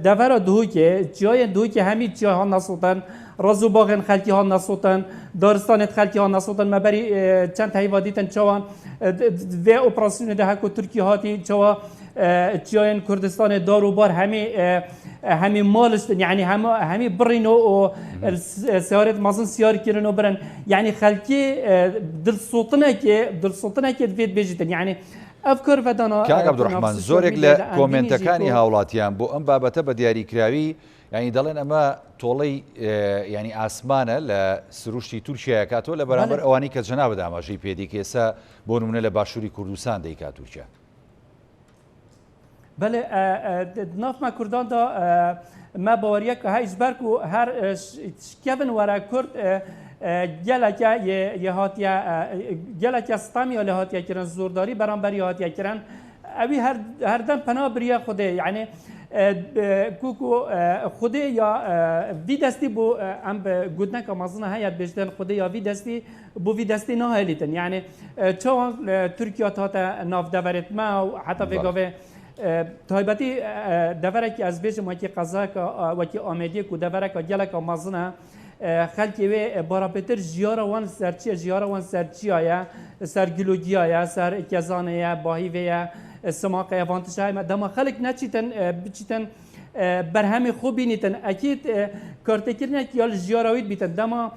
S2: دورا دوی که جای دوی که همین جای ها نسوتن رازو باغن خلکی ها نسوتن دارستانت خلکی ها نسوتن مبری چند هیوادیتن چوان و اپراسیون ده کو ترکیه هاتی چوا جای کردستان داروبار همین مالش یعنی همین برینو و سیارت مازن سیار کردنو برن یعنی خلکی دل سوتنه که دوید بیجیتن یعنی افکار و دانا
S1: کاک عبدالرحمن زۆرێک لە کۆمنتەکانی هاوڵاتیان بۆ ئەم بابەتە بە دیاریکراوی ینی دەڵێن ئەمە تۆڵەی ینی ئاسمانە لە سروشتی تورکیا کاتۆ لە بەرامبەر ئەوانی کە جەنابەت ئاماژەی پێدی کە ئێستا بۆ نمونە لە باشووری کوردستان دەیکات تورکیا.
S2: بله نافما کردان دا ما باوریه که هیچ برکو هر شکیون ورا کرد گلکه ستامی و هاتیا کردن زورداری برانبری هاتیا کردن اوی هر دم پناه بریه خوده یعنی کوکو خوده یا وی دستی بو ام گودنه که مازنه هیت بیشتن خوده یا وی دستی بو وی دستی نه هلیتن یعنی چون ترکیه تا ناف دورت ما و حتی بگاوه تایباتی دوره که از بیشم وکی قضا که وکی آمدی که دوره که گلک مازنه خلکی و بارابتر جیارا وان سرچی آیا سر گلوگی آیا سر کزانه یا باهی و سماقه وانتش های دما خلک نچیتن بر همه خوبی نیتن اکید کارتکرنه که یال جیاراوید بیتن دما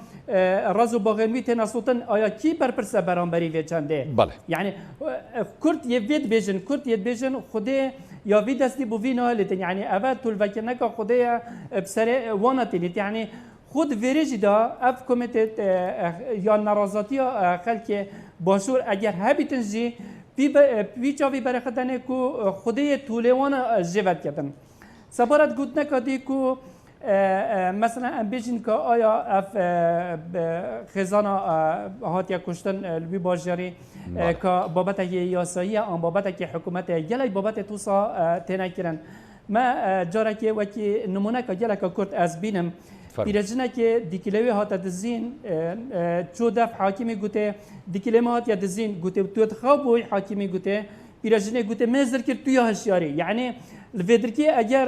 S2: رازو باغنوی تناسوتن آیا کی برپرسه برانبری و چنده
S1: بله
S2: یعنی کرد یه وید بیشن خوده یا وید دستی بو وی نهالیتن یعنی اول طول وکر نکا خوده بسر وانتینیت یعنی خود ویریجی دا اف کمیتت یا نارازاتی خلک باشور اگر هبیتن جی بی چاوی برخدنه کو خوده طولوان جوت کردن سبارت گوت نکادی کو مثلا ام بیشین که آیا اف خزانا هاتیا کشتن لوی باجری که بابت یاسایی آن بابت که حکومت گلی بابت توسا تنکرن ما جاره که وکی نمونه که گلی که کرد از بینم پیرجنه که دیکلوی هات دزین چو دف حاکمی گوته دیکلوی هات دزین گوته تو تخابوی حاکمی گوته پیرجنه گوته مزر کرد توی هشیاری یعنی الفدرکی اگر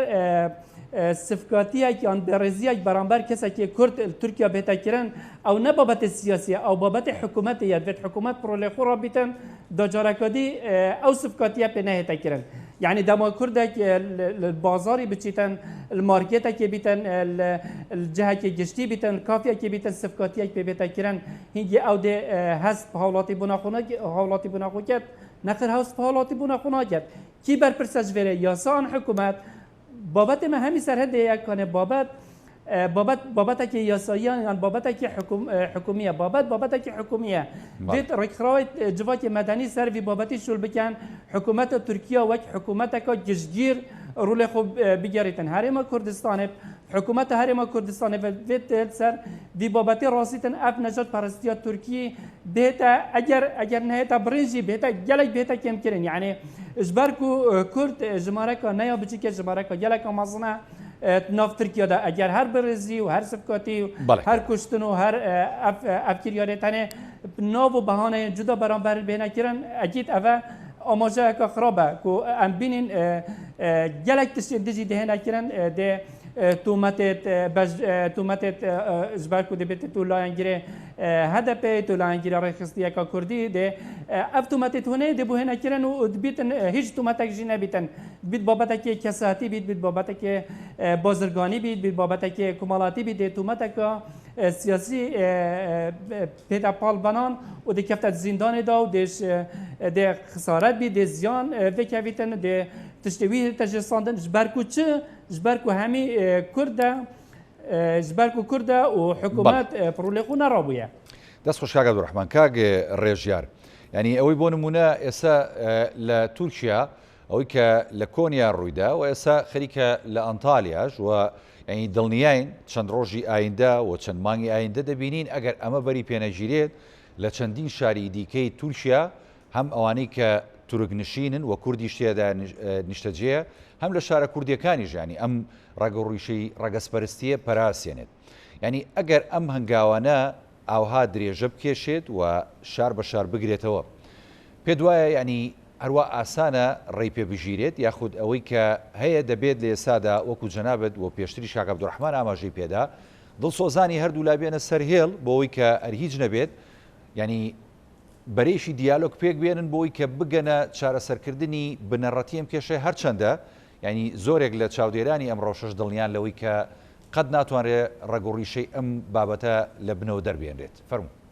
S2: سفکاتی که آن برزی برانبر کسی که کرد ترکیه بهتا کرن او نه بابت سیاسی او بابت حکومت یاد وقت حکومت پرول خورا بیتن دجارکادی او سفکاتی به نه تا کرن یعنی دما کردک البازاری بچیتن المارکت که بیتن الجهه که گشتی بیتن کافیه که بیتن سفکاتی که بهتا کرن هنگی او ده هست حالاتی بناخونات نخر هست حالاتی بناخونات کی برپرسش وره یاسان حکومت بابت ما همی سرحد یک کنه بابت که یاساییان بابت که حکومیه بابت که حکومیه دیت رکراوی جوات مدنی سر وی بابتی شل بکن حکومت ترکیه و حکومت که جشگیر رول خوب بگیریتن هرما کردستان حکومت هرما کردستان و دیت سر وی بابتی راستن اف نجات پرستی ترکیه بهتا اگر نه تا برنجی بهتا گلک بهتا کم کرین یعنی اجبارکو کرد جماره که نیا بچی که جماره که گلک مازنه ناف ترکیه دا اگر هر برزی و هر سفکاتی و هر کشتن و هر افکریاری تنه ناو و بهانه جدا برانبر بینه کرن اکید اوه آماجه که خرابه که ام بینین گلک تشتی دیجی دهنه کرن ده تومەتێت ژبار و دەبێت تو لایەنگیرێ هەدەپێت و لایەنگیرە ڕێخستیەکە کوردی دێ ئەف تومەتێت هەیە دەبوو هێنەکردن و دبیتن هیچ تومەتێکژی نەبیتن بیت بابەتێکی کەساتی بیت بابەتێکی بازرگانی بیت بابەتێکی کومەڵاتی بیت تومەتێکە سیاسی پێدا پاڵبەنان و دەکەفتە زیندانێدا و دێ خسارەت بی دێ زیان vekevîtin dê tiştê wî tejîsandin ji ber ku çi ji ber ku hemî Kurd e ji ber ku Kurd e û hikûmet pirûlê xwe nerabûye.
S1: دەست خۆش کاک عەبدوڕەحمان کاک ڕێژیار ینی ئەوەی بۆ نمونە ئێستا لە تورکیا ئەوەی کە لە کۆنیا ڕوویدا و ئێستا خەریکە لە ئەنتالیاش و ینی دڵنیاین چەند ڕۆژی ئایندە و چەند مانگی ئایندە دەبینین ئەگەر ئەمە بەری پێنەگیرێت لە چەندین شاری دیکەی تورکیا هەم ئەوانەی کە تورکنشینن و کوردی شتێدا نیشتەجێە هەم لە شارە کوردیەکانی ژانی ئەم ڕاگەڕیشەی ڕەگەسپەرستیە پەراسێنێت ینی ئەگەر ئەم هەنگاوانە ئاوها درێژە بکێشێت و شار بە شار بگرێتەوە پێ دوایە ینی هەروە ئاسانە ڕێی پێبژیرێت یاخود ئەوەی کە هەیە دەبێت لە ئێسادا وەکو جەنابەت و پێشتری کاک عەبدوڕەحمان ئاماژەی پێدا دڵسۆزانی هەردوو لابێنە سەرهێڵ بۆەوەی کە هیچ نەبێت ینی بەرێشی دیالۆگ پێک بێنن بۆی کە بگەنە چارەسەرکردنی بنەڕەتی ئەم کێشەی هەرچەندە ینی زۆرێک لە چاودێرانی ئەم ڕۆژەش دڵنیان لەوەی کە قەت ناتوانرێت ڕەگوڕیشەی ئەم بابەتە لە بنەوە دەربێنرێت فەرموو.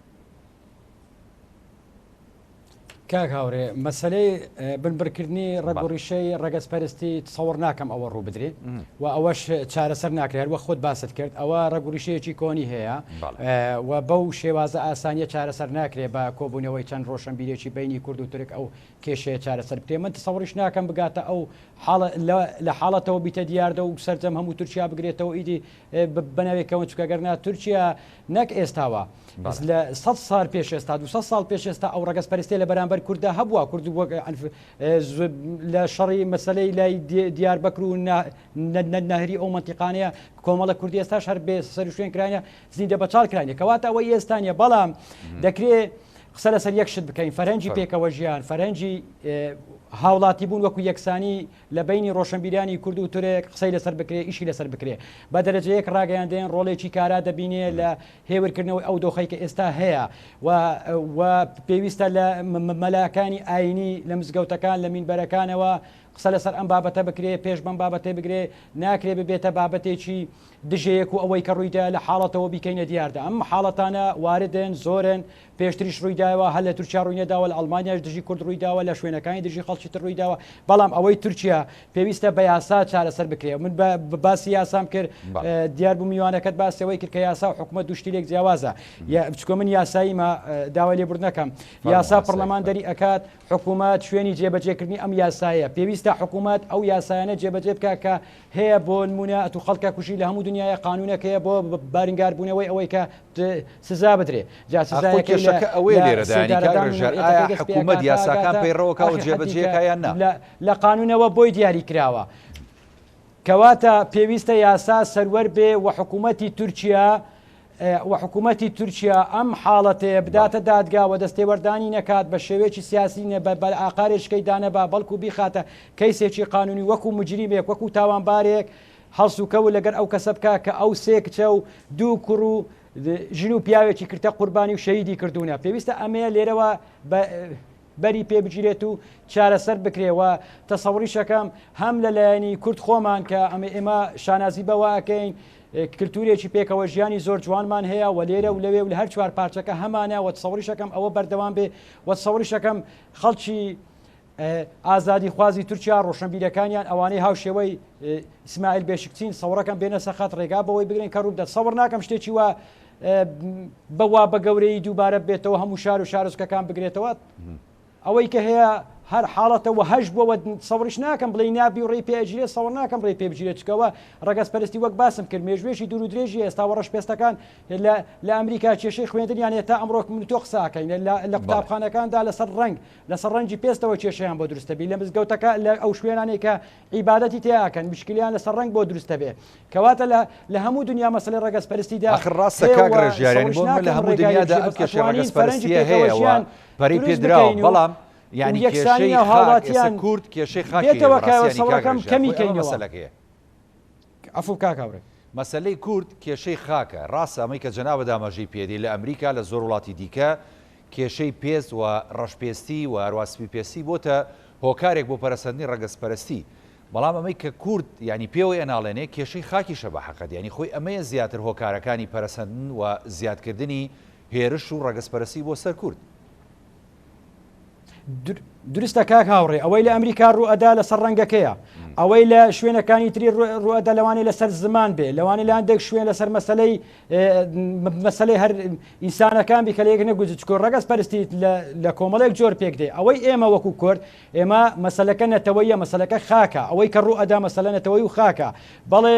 S3: کاک هاوڕێ مەسلەی بنبرکردنی ڕەگوڕیشەی ڕەگەسپەرستی تەسەووڕ ناکەم ئەوە ڕوو بدرێت و ئەوەش چارەسەر ناکرێت وە خۆت باست کرد ئەوە ڕەگوڕیشەیەکی کۆنی هەیە و بەو شێوازە ئاسانیە چارەسەر ناکرێت بە کۆبوونەوەی چەند ڕۆشنبیرێکی بینی کورد و تورک ئەو کێشەیە چارەسەر بکرێ من تەسەووڕیش ناکەم بگاتە ئەو لە حاڵەتەوە بیتە دیاردە و سەرجەم هەموو تورکیا بگرێتەوە ئیدی بنەوێکەوە چکەگەرنا تورکیا نەک ئێستاوە لە 100 سال پێش ئێستا 200 سال پێش ئێستا ئەو ڕەگەسپەرستی لە بەرامبەر کووردا هەبووە کورد لە شەڕی مەسلەی لای دیاربەکر و نەهری ئەو منتیقانەیە کۆمەڵە کوردی ئێستاش هەر بێ سەر شوێن کرانە زیندە بەچال کرانە کەواتە ئەوەی ئێستانیە بەڵام دەکرێت قسە لەسەر یەک شت بکەین فەرەنجی پێکەوە ژیان فەرەنجی هاوڵاتی بوون وەکو یەکسانی لە بینی ڕۆشنبیرانی کورد و تورک قسەی لەسەر بکرێ ئیشی لەسەر بکرێ بە دەرەجەیەک ڕاگەیاندێن ڕۆڵێکی کارا دەبینێ لە هێورکردنەوەی ئەو دۆخەی کە ئێستا هەیە و پێویستە لە مەلاکانی ئاینی لە مزگەوتەکان لە مینبەرەکانەوە قسە لەسەر ئەم بابەتە بکرێ پێش بەم بابەتێ بگرێ ناکرێ ببێتە بابەتێکی دژەیەک و ئەوەی کە ڕوویدا لە حاڵەتەوە بیکەینە دیاردا ئەم حاڵەتانە واردن زۆرن پێشتریش ڕوویداوە هەل لە تورکیا ڕووینەداوە لە ئەڵمانیاش دژی کورد ڕوویداوە لە شوێنەکانی دژی خەڵکی تر ڕوویداوە بەڵام ئەوەی تورکیا پێویستە بە یاسا چارەسەر بکرێ من باسی یاسام کرد دیار بوو میوانەکەت باسەوەی کرد کە یاسا و حکومەت دوشتیلێک جیاوازە بچکۆ من یاساییمە داوای لێبوردنەکەم یاسا پەرلەمان دەری ئەکات حکومەت شوێنی جێبەجێکردنی ئەم یاسایە پێویستە حکومەت ئەو یاسایانە جێبەجێ بکە کە هەیە بۆ نمونە ئەتو خەڵکە کوشی لە هەموو دنیای قانونەکەیە بۆ بارینگاربوونەوەی ئەوەی کە سزا بدرێ جا
S1: سزایەکە ئەوەی لێرەدانی کاژار ئایا حکومەت یاساکان پەیڕەوەکە و جێبەجێکە یان نا
S3: لە قانونەوە بۆی دیاری کراوە کەواتە پێویستە یاسا سەروەر بێ و حکوومەتی تورکیا وحکوومەتی تورکیا ئەم حاڵەتەیە بداتە دادگا و دەستێوەردانی نەکات بە شێوەیەکی سیاسی بە ئاقارێشکەی دانەبا بەڵکو بیخاتە کەیسێکی قانونی وەکو مجریمێک وەکو تاوانبارێک هەڵسوکەوت لەگەر ئەو کەسە بکە کە ئەو سێ کچە و دوو کوڕ و ژن و پیاوێکی کردە قوربانی و شەهیدی کردوونە پێویستە ئەمەیە لێرەوە بەری پێ بگیرێت و چارەسەر بکرێەوە تەسەوڕیشەکەم هەم لەلایەنی کورد خۆمان کە ئێمە شانازی بەواکەین کللتورێکی پێکەوە ژیانی زۆر جوانمان هەیە و لێرە و لەوێ و لە هەر چوار پارچەکە هەمانە و تەسەوڕیشەکەم ئەوە بەردەوام بێ و تەسەوڕیشەکەم خەڵکی ئازادی خوازی تورکیا ڕۆشنبیرەکانیان ئەوانەی هاوشێوەی ئیسماعیل بێشکچین سەوڕەکەم بێنە سەخات ڕێگا بەوەی بگرین کە ڕوودا سەوڕ ناکەم شتێکی وە بەوا بە گەورەی دووبارە بێتەوە هەموو شار و شارۆچکەکان بگرێتەوە ئەوەی کە هەیە هەر حاڵەتەوە هەش بووە سەوڕش ناکەم بڵێ نابی و ڕێی پێگیرێت سەوڕ ناکەم ڕێی پێبگیرێت چکەوە ڕەگەسپەرستی وەک باسم کرد مێژوێشی دوور و درێژی ئێستاوە ڕەشپێستەکان لە ئەمریکا کێشەی خوێندنیان تا ئەمڕۆ من تۆ قساکەین لە قوتابخانەکاندا لەسەر ڕەنگی پێستەوە کێشەیان بۆ دروستەبی لە مزگەوتەکە لە ئەو شوێنانێک کە عیبادەتی تیاکەن مشکلیان لەسەر ڕنگ بۆ دروستە بێ کەواتە لە هەموو دنیا مەسەلەی ڕەگەسپەرستیدا
S1: ڕاستە کاگڕێژیارانی بۆ لە هەموو دنیادا ئەم کێشە ڕەگەسپەرستیە هەیە پەری پێدراوە بەڵام یعنی یەکسانی هاوڵاتیان
S3: کورد کێشەی خاکێتەوە کەسەڵەکەم کەمیکەینەوە ئەفو کاکاورێ
S1: مەسلەی کورد کێشەی خاکە ڕاستە ئەمەی کە جەنابە دامەژەی پێدی لە ئەمریکا لە زۆر وڵاتی دیکە کێشەی پێست و ڕەشپێستی و هەرواسپی پێستی بۆتە هۆکارێک بۆ پەرسەندنی ڕەگەزپەرستی بەڵام ئەمەی کە کورد ینی پێوەی ئەناڵێنێ کێشەی خاکیشە بە حەقەت ینی خۆی ئەمەیە زیاتر هۆکارەکانی پەرسەندن و زیادکردنی هێرش و ڕەگەزپەرستی بۆ سەر کورد
S3: درستە کاک هاوڕێ ئەوەی لە ئەمریکا ڕوئەدا لەسەر ڕەنگەکەیە ئەوەی لە شوێنەکانی تری ڕوئەدا لەوانی لەسەر زمان بێ لەوانی لاندێک شوێن لەسەر مەسلەی هەر ئینسانەکان بی کە لەیەک نەگوزی چکۆ ڕەگەز پەرستی لە کۆمەڵێک جۆر پێک دێ ئەوەی ئێمە وەکو کورد ئێمە مەسلەکە نەتەوەیە مەسلەکە خاکە ئەوەی کە ڕوئەدا مەسلە نەتەوەی و خاکە بەڵێ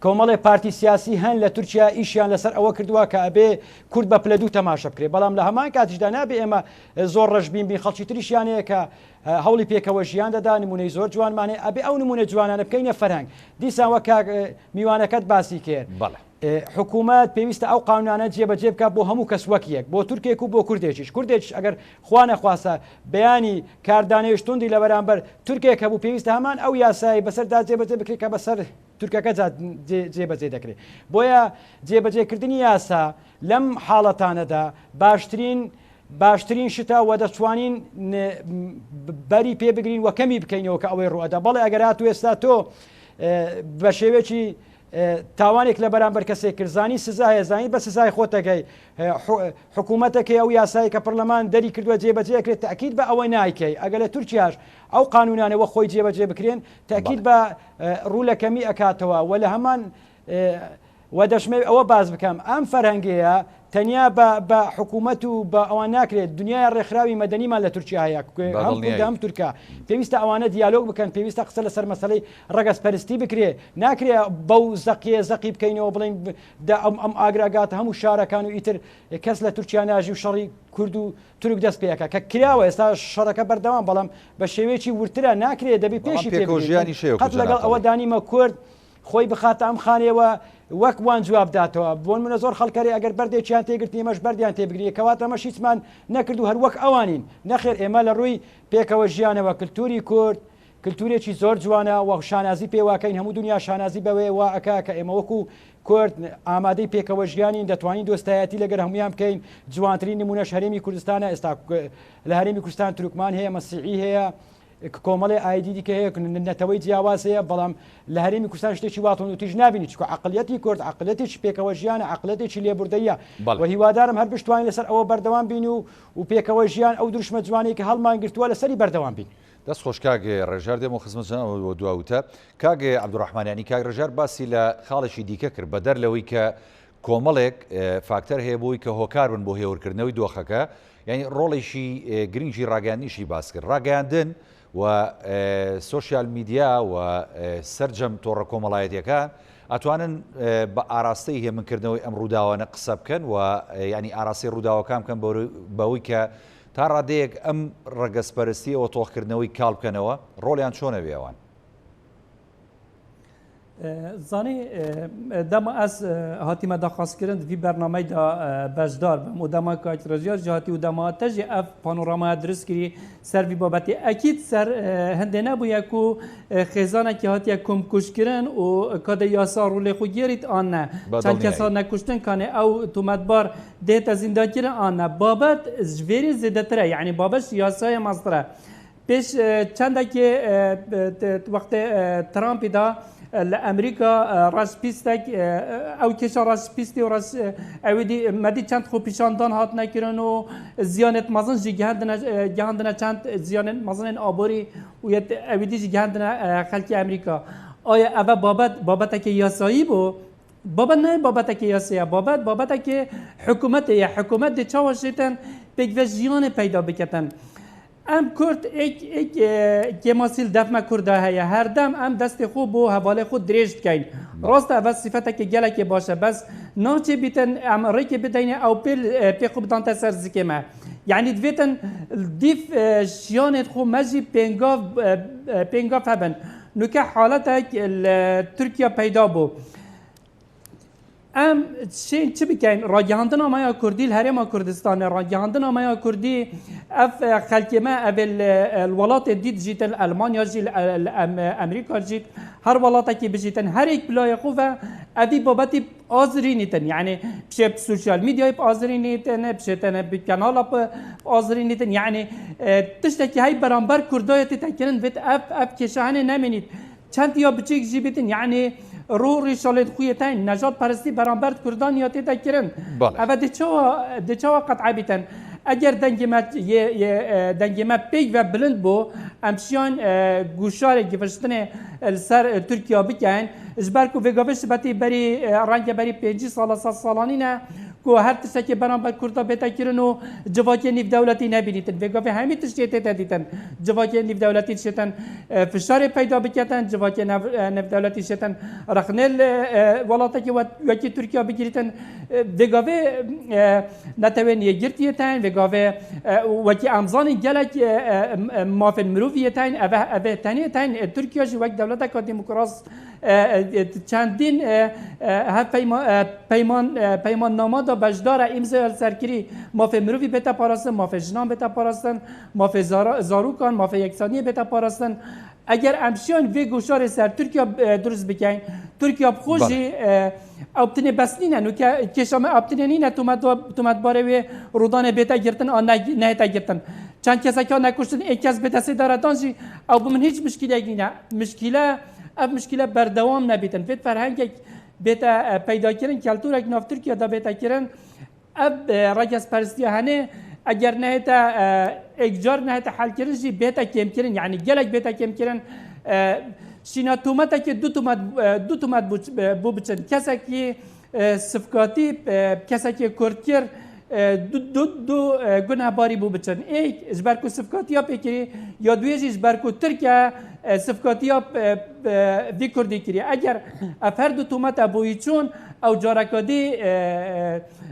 S3: کۆمەڵێ پارتی سیاسی هەن لە تورکیا ئیشیان لەسەر ئەوە کردووە کە ئەبێ کورد بە پلە دوو تەماشە بکرێ بەڵام لە هەمان کاتیشدا نابێ ئێمە زۆر ڕەشبین بین خەڵکی تریشیانەیە کە هەوڵی پێکەوە ژیان دەدا نمونەی زۆر جوانمانێ ئەبێ ئەو نمونە جوانانە بکەینە فەرهەنگ دیسان وە میوانەکەت باسی کرد حکوومەت پێویستە ئەو قانونانە جێبەجێ بکات بۆ هەموو کەس وەک یەک بۆ تورکێک و بۆ کوردێکیش ئەگەر خوا نەخواسە بەیانی کاردانێشتوندی لە بەرامبەر تورکێک هەبوو پێویستە هەمان ئەو یاسایی بەسەردا جێبەجێ بکرێت کە بەسەر تورکەکە جێبەجێ دەکرێت بۆیە جێبەجێکردنی یاسا لەم حاڵەتانەدا باشترین شتە وە دەتوانین بەری پێ بگرین و کەمی بکەینەوە کە ئەوەی ڕوئەدا بەڵێ ئەگەرات ئێستا تۆ بە شێوێکی تاوانێک لە بەرامبەر کەسێک کردزانی سزایە زانی بە سزای خۆتەکەی حکوومەتەکەی ئەو یاسایی کە پەرلەمان دەری کردووە جێبەجێکرێت تاکید بە ئەوە نایکەی ئەگەر لە تورکیاش ئەو قانونانەوە خۆی جێبەجێ بکرێن تاکید بە ڕوو لە کەمی ئەکاتەوە و لە هەمان و دەشمێ ئەوە باز بکەم ئەم فەرهەنگەیە تەنیا بە حکوومەت و بە ئەوان ناکرێت دنیای ڕێکخراوی مەدەنیمان لە تورکیا هەیە هەم تورکا پێویستە ئەوانە دیالۆگ بکەن پێویستە قسە لەسەر مەسەلەی ڕەگەزپەرستی بکرێ ناکرێ بەو زەقی بکەینەوە بڵین ئەم ئاگراگات هەموو شارەکان و ئیتر کەس لە تورکیا ناژی و شەڕی کورد و تورک دەست پێەکە کە کراوە ئێستا شەڕەکە بەردەوام بەڵام بە شێوەیەکی ورترە ناکرێت دەبی پێشی قەت لەگەڵ ئەوە دانیمە کورد خۆی بخاتە ئەم خانەوە وەک وان جواب داتەوە بۆن منە زۆر خەڵکاری ئەگەر بەردێکیان تێگرتی ئێمەش بەردیان تێبگری کەواتە ئەمە هیچمان نەکرد و هەر وەک ئەوانین نەخێر ئێمە لە ڕووی پێکەوە ژیانەوە کللتوری کورد کللتورێکی زۆر جوانە و شانازی پێواکەین هەموو دنیا شانازی بەوەی وا ئەکا کە ئێمە وەکو کورد ئامادەی پێکەوە ژیانین دەتوانین دۆستایەتی لەگەر هەمویان بکەین جوانترین نمونەش هەرێمی کوردستانە ئێستا لە هەرێمی کوردستان تورکمان هەیە مەسیحی هەیە کۆمەڵی ئایدی دیکە هەیە نەتەوەی جیاواز هەیە بەڵام لە هەرێمی کوردستان شتێکی واتۆن و تیژ نبینی چکە عقلیەتی کورد عقلەتێکی پێکەوە ژیانە عقلەتێکی لێبوردەیە و هیوادارم هەر بشتوانین لەسەر ئەوە بەردەوام بین و پێکەوە ژیان ئەو دروشمە جوانەی کە هەڵمان گرتووە لەسەری بەردەوام بین.
S1: دەست خۆش کاگێ ڕێژار دێمە خزمەتجانەوە دواوتە کاگێ عەبدوڕەحمانیانی کاگ ڕێژار باسی لە خاڵێکی دیکە کرد بە دەرلەوەی کە کۆمەڵێک فاکتەر هەیە بۆی کە هۆکار بن بۆ هێورکردنەوەی دۆخەکە یعنی ڕۆڵێکی گرنگی ڕاگەاندنیشی باس کرد ڕاگەاندن و سوۆسیال میدیا و سەرجەم تۆڕە کۆمەڵایەتیەکان ئەتوانن بە ئاراستەی هێمنکردنەوەی ئەم ڕووداوانە قسە بکەن و ینی ئاراستی ڕووداوەکان بکەن بەوەی کە تا ڕادەیەک ئەم ڕەگەزپەرستیەوە تۆخکردنەوەی کاڵ بکەنەوە ڕۆڵیان چۆنە بێوان
S2: زانی دەما ئەس هاتیمە داخواستکردن وی بەرنامەیدا بەشدار بم و دەما کاکڕژیار جاتی و دەما تەژی ئەف پانۆرامایە دروستکردی سەروی بابەتی ئەکید سەر هەندێ نەبووە و خێزانێکی هاتیە کۆمکوشکردن و کادە یاسا ڕوولێ خو گێریت ئانە چەند کەسا نەکوشتن کانێ ئەو تومەتبار دێتە زیندانکردن ئانە بابەت ژێری زێدەترە یعنی بابەت یاسایە مەزترە پێش چەندێکی وەختێ ترامپیدا لە ئەمریکا ڕاستپیستێک ئەو کێشە ڕاستپیستی و ئەوێدی مەدی چەند خۆ پیشاندان هاتنەکردن و زیانێت مەزنجی گەهاندنە چەند زیانێت مەزنێن ئابۆری و ئەوێدیجی گەهاندنە خەڵکی ئەمریکا ئایا ئەوە بابەتێکی یاسایی بۆ بابەت نای بابەتێکی یاسایە بابەتێکی حکوومەتەیە حکوومەت دێ چاوەشێتن پێکڤە ژیانێ پەیدا بکەتن ئەم کورد کێماسیل دەفمە کووردا هەیە هەردەم ئەم دەستی خۆ بۆ هەواڵێ خۆ درێژ بکەین ڕاستە ئەvە سیفەتێکی گەلێکی باشە بەس ناچێ بیتن ئەم ڕێکی بدەینە ئەو پێخۆ بدانتە سەر زیکێمە یعنی دوێتن دیف ژیانێت خۆ مەژی پێنگاف هەبن نوکە حاڵەتێک لە تورکیا پەیدا بوو ام چه بکن راگهاندنا مایا کردی الهرم کردستان راگهاندنا مایا کردی اف خلق ما اول الولات دید جیتن المانیا جیل امریکا جیت هر ولاتا کی بجیتن هر یک بلای خوفه ادی بابتی آزرینیتن یعنی بشه سوشیال میدیا آزرینیتن بشه تن بکانال آزرینیتن یعنی تشتکی های برانبر کردایت تکرن وید اف کشانه نمینید چند یا بچیک جیبیتن یعنی رو ریشالت خویتن نجات پرستی برانبر کردان یا تکرن اما دچوا قطعه بیتن اگر دنگ ما پیگ و بلند بو امشیان گوشار گفشتن سر ترکیه بکن اجبار کو وگاوش باتی بری رنگ بری 5 سالانی نه کو هر تشکی برانبر کردا بتا کرنو جواکی نیف دولتی نبینیتن وگاوه همی تشتی تدیتن جواکی نیف دولتی شتن فشار پیدا بکتن جواکی نیف دولتی شتن رخنل ولاتا کی وکی ترکیه بگیریتن وگاوه نتوین یگرتیتن وگاوه وکی امزانی گلک مافن مروفیتن اوه تانیتن ترکیه جی وک دولتا کا دموکراس چندین پیمان نامه دا بجدار امضای سرکری مافه مروی بتا پاراستن مافه جنان بتا پاراستن مافه زاروکان مافه یکسانی بتا پاراستن اگر امشیان وی گوشار سر ترکیه درست بکن ترکیه بخوشی ابتنی بسنینه نو که کشام ابتنی نینه تومت باره وی رودان بتا گرتن آن نه تا گرتن چند کسی که نکشتن یک کس به دست دارتانجی او بمن هیچ مشکلی نینه مشکله بردوام نبیتن فت فرهنگ بتا پیدا کردن کلتورک ناف ترکیه دا بتا کردن راجس پرستی هنه اگر نه تا اجار نه تا حل کردن جی بتا کم کردن یعنی گلک بتا کم کردن شینا تومتا که دو تومت بو بچن کسی که صفقاتی کسی که کردکر دو گناه باری بو بچن ایک اجبار کو صفقاتیا پیکری یا دویجی اجبار کو ترکیه صفقاتیا وی کردی کری اگر افر دو تومت ابوی چون او جارکادی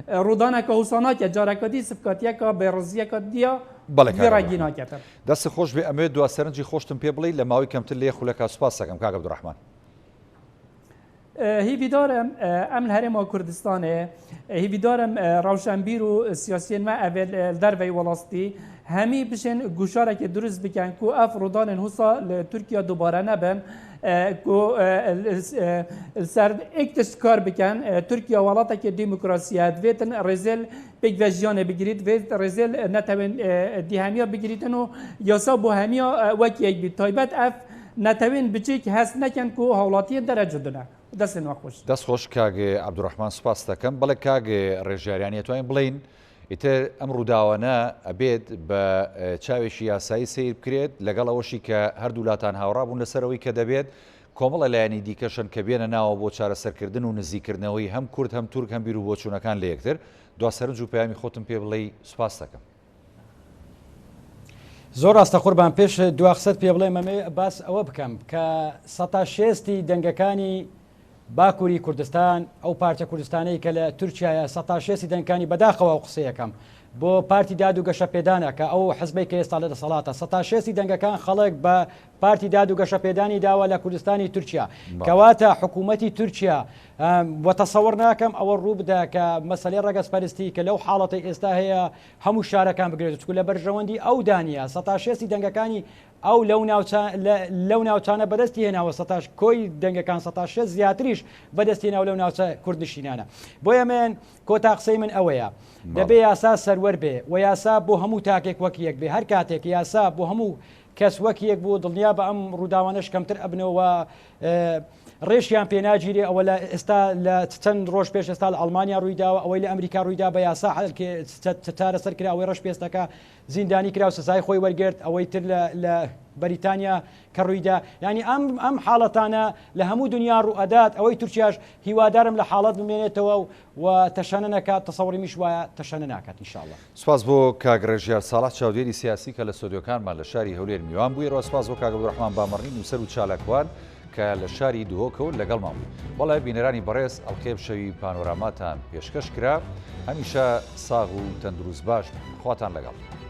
S2: رودانه که حسانا که جارکادی صفقاتیا که برزیه که دیا ویراگینا کتر
S1: دست خوش به امید دو سرنجی خوشتم پی بلی لماوی کمتر لی خلک سپاس سکم کاغ عبدالرحمن
S2: هیوی دارم امن هرم کردستانه هیوی دارم روشنبیر و سیاسیین ما اول در وی ولاستی همی بشن گوشاره که درست بکن کو افرودان حسا ترکیه دوباره نبن کو سر اکتشکار بکن ترکیه ولاتا که دموکراسیت ویتن رزل بگ وجیانه بگیرید ویت رزل نتوین دی همیا بگیریدن و یاسا بو همیا وکی یک بی تایبت اف نتوین بچه که هست نکن کو حولاتی درجه دونه دست نخوش
S1: دست خوش کاغ عبدالرحمن سپاس دکم بله کاغ رژاریانی توین بلین ئیتر ئەم ڕووداوانە ئەبێت بە چاوێکی یاسایی سیر بکرێت لەگەڵ ئەوەشی کە هەردوو وڵاتان هاوڕابوون لەسەرەوەی کە دەبێت کۆمەڵە لایەنی دیکەشن کە بێنە ناوە بۆ چارەسەرکردن و نزیکردنەوەی هەم کورد هەم تورک هەم بیر و بۆچوونەکان لە یەکتر دواسەرنج و پەیامی خۆتم پێ بڵێ سوپاس دەکەم.
S3: زۆر ڕاستە قوربان پێش دواقسەت پێ بڵێ مەمێ باس ئەوە بکەم کە 16 دەنگەکانی باکووری کوردستان ئەو پارچە کوردستانەی کە لە تورکایە 16 دەنگەکانی بەداخەوە قسەیەکەم بۆ پارتی داد و گەشە پێدانە کە ئەو حزبەی کە ئێستا لە دەسەڵاتە 16 دەنگەکان خەڵک بە پارتی داد و گەشە پێدانی داوە لە کوردستانی تورکیا کەواتە حکوومەتی تورکیا وەتەسەوەڕ ناکەم ئەوە ڕوو بدە کە مەسەلەی ڕەگەزپەرستی کە لەو حاڵەتی ئێستا هەیە هەموو شارەکان بگرێت چکو لە بەرژەوەندی ئەو دانیە 16 دەنگەکانی ئەو لەو ناوچانە بەدەستی هێناوە کۆی دەنگەکان 16 زیاتریش بەدەستی هێناو لەو ناوچە کوردنشینانە بۆیە من کۆتا قسەی من ئەوەیە دەبێ یاسا سەروەر بێ و یاسا بۆ هەموو تاکێک وەک یەک بێ هەر کاتێک یاسا بۆ هەموو کەس وەک یەک بوو دڵنیا بە ئەم ڕووداوانەش کەمتر ئەبنەوە ڕێژیان پێناگیری ئەوە لە ئێستا لە چەند ڕۆژ پێش ئێستا لە ئەڵمانیا ڕوویداوە ئەوەی لە ئەمریکا ڕوویدا بە یاسا چارە سەر کرا ئەوەی ڕەش پێستەکە زیندانی کرا و سزای خۆی وەرگرت ئەوەی تر لە بەریتانیا کە ڕوویدا ینی ئەم حاڵەتانە لە هەموو دنیا ڕوئەدات ئەوەی تورکیاش هیوادارم لە حاڵەت بمێنێتەوە و تەشەنە نەکات تەسەوڕیمیش وایە تەشەنە ناکات ئینشاءڵڵا.
S1: سوپاس بۆ کاگ ڕێژیار ساڵح چاودێری سیاسی کە لە سۆدیۆکانمان لە شاری هەولێر میوان بوویەوە سوپاس بۆ کاگ عەبدوڕەحمان بامەڕی نووسەر و چالاکوان کە لە شاری دوهۆکەوت لەگەڵمان بوو. بەڵێ بینەرانی بەڕێز ئەڵقێ شەوی پانۆراماتان پێشکەش کرا هەمیشە ساغ و تەندروست باش خواتان لەگەڵ.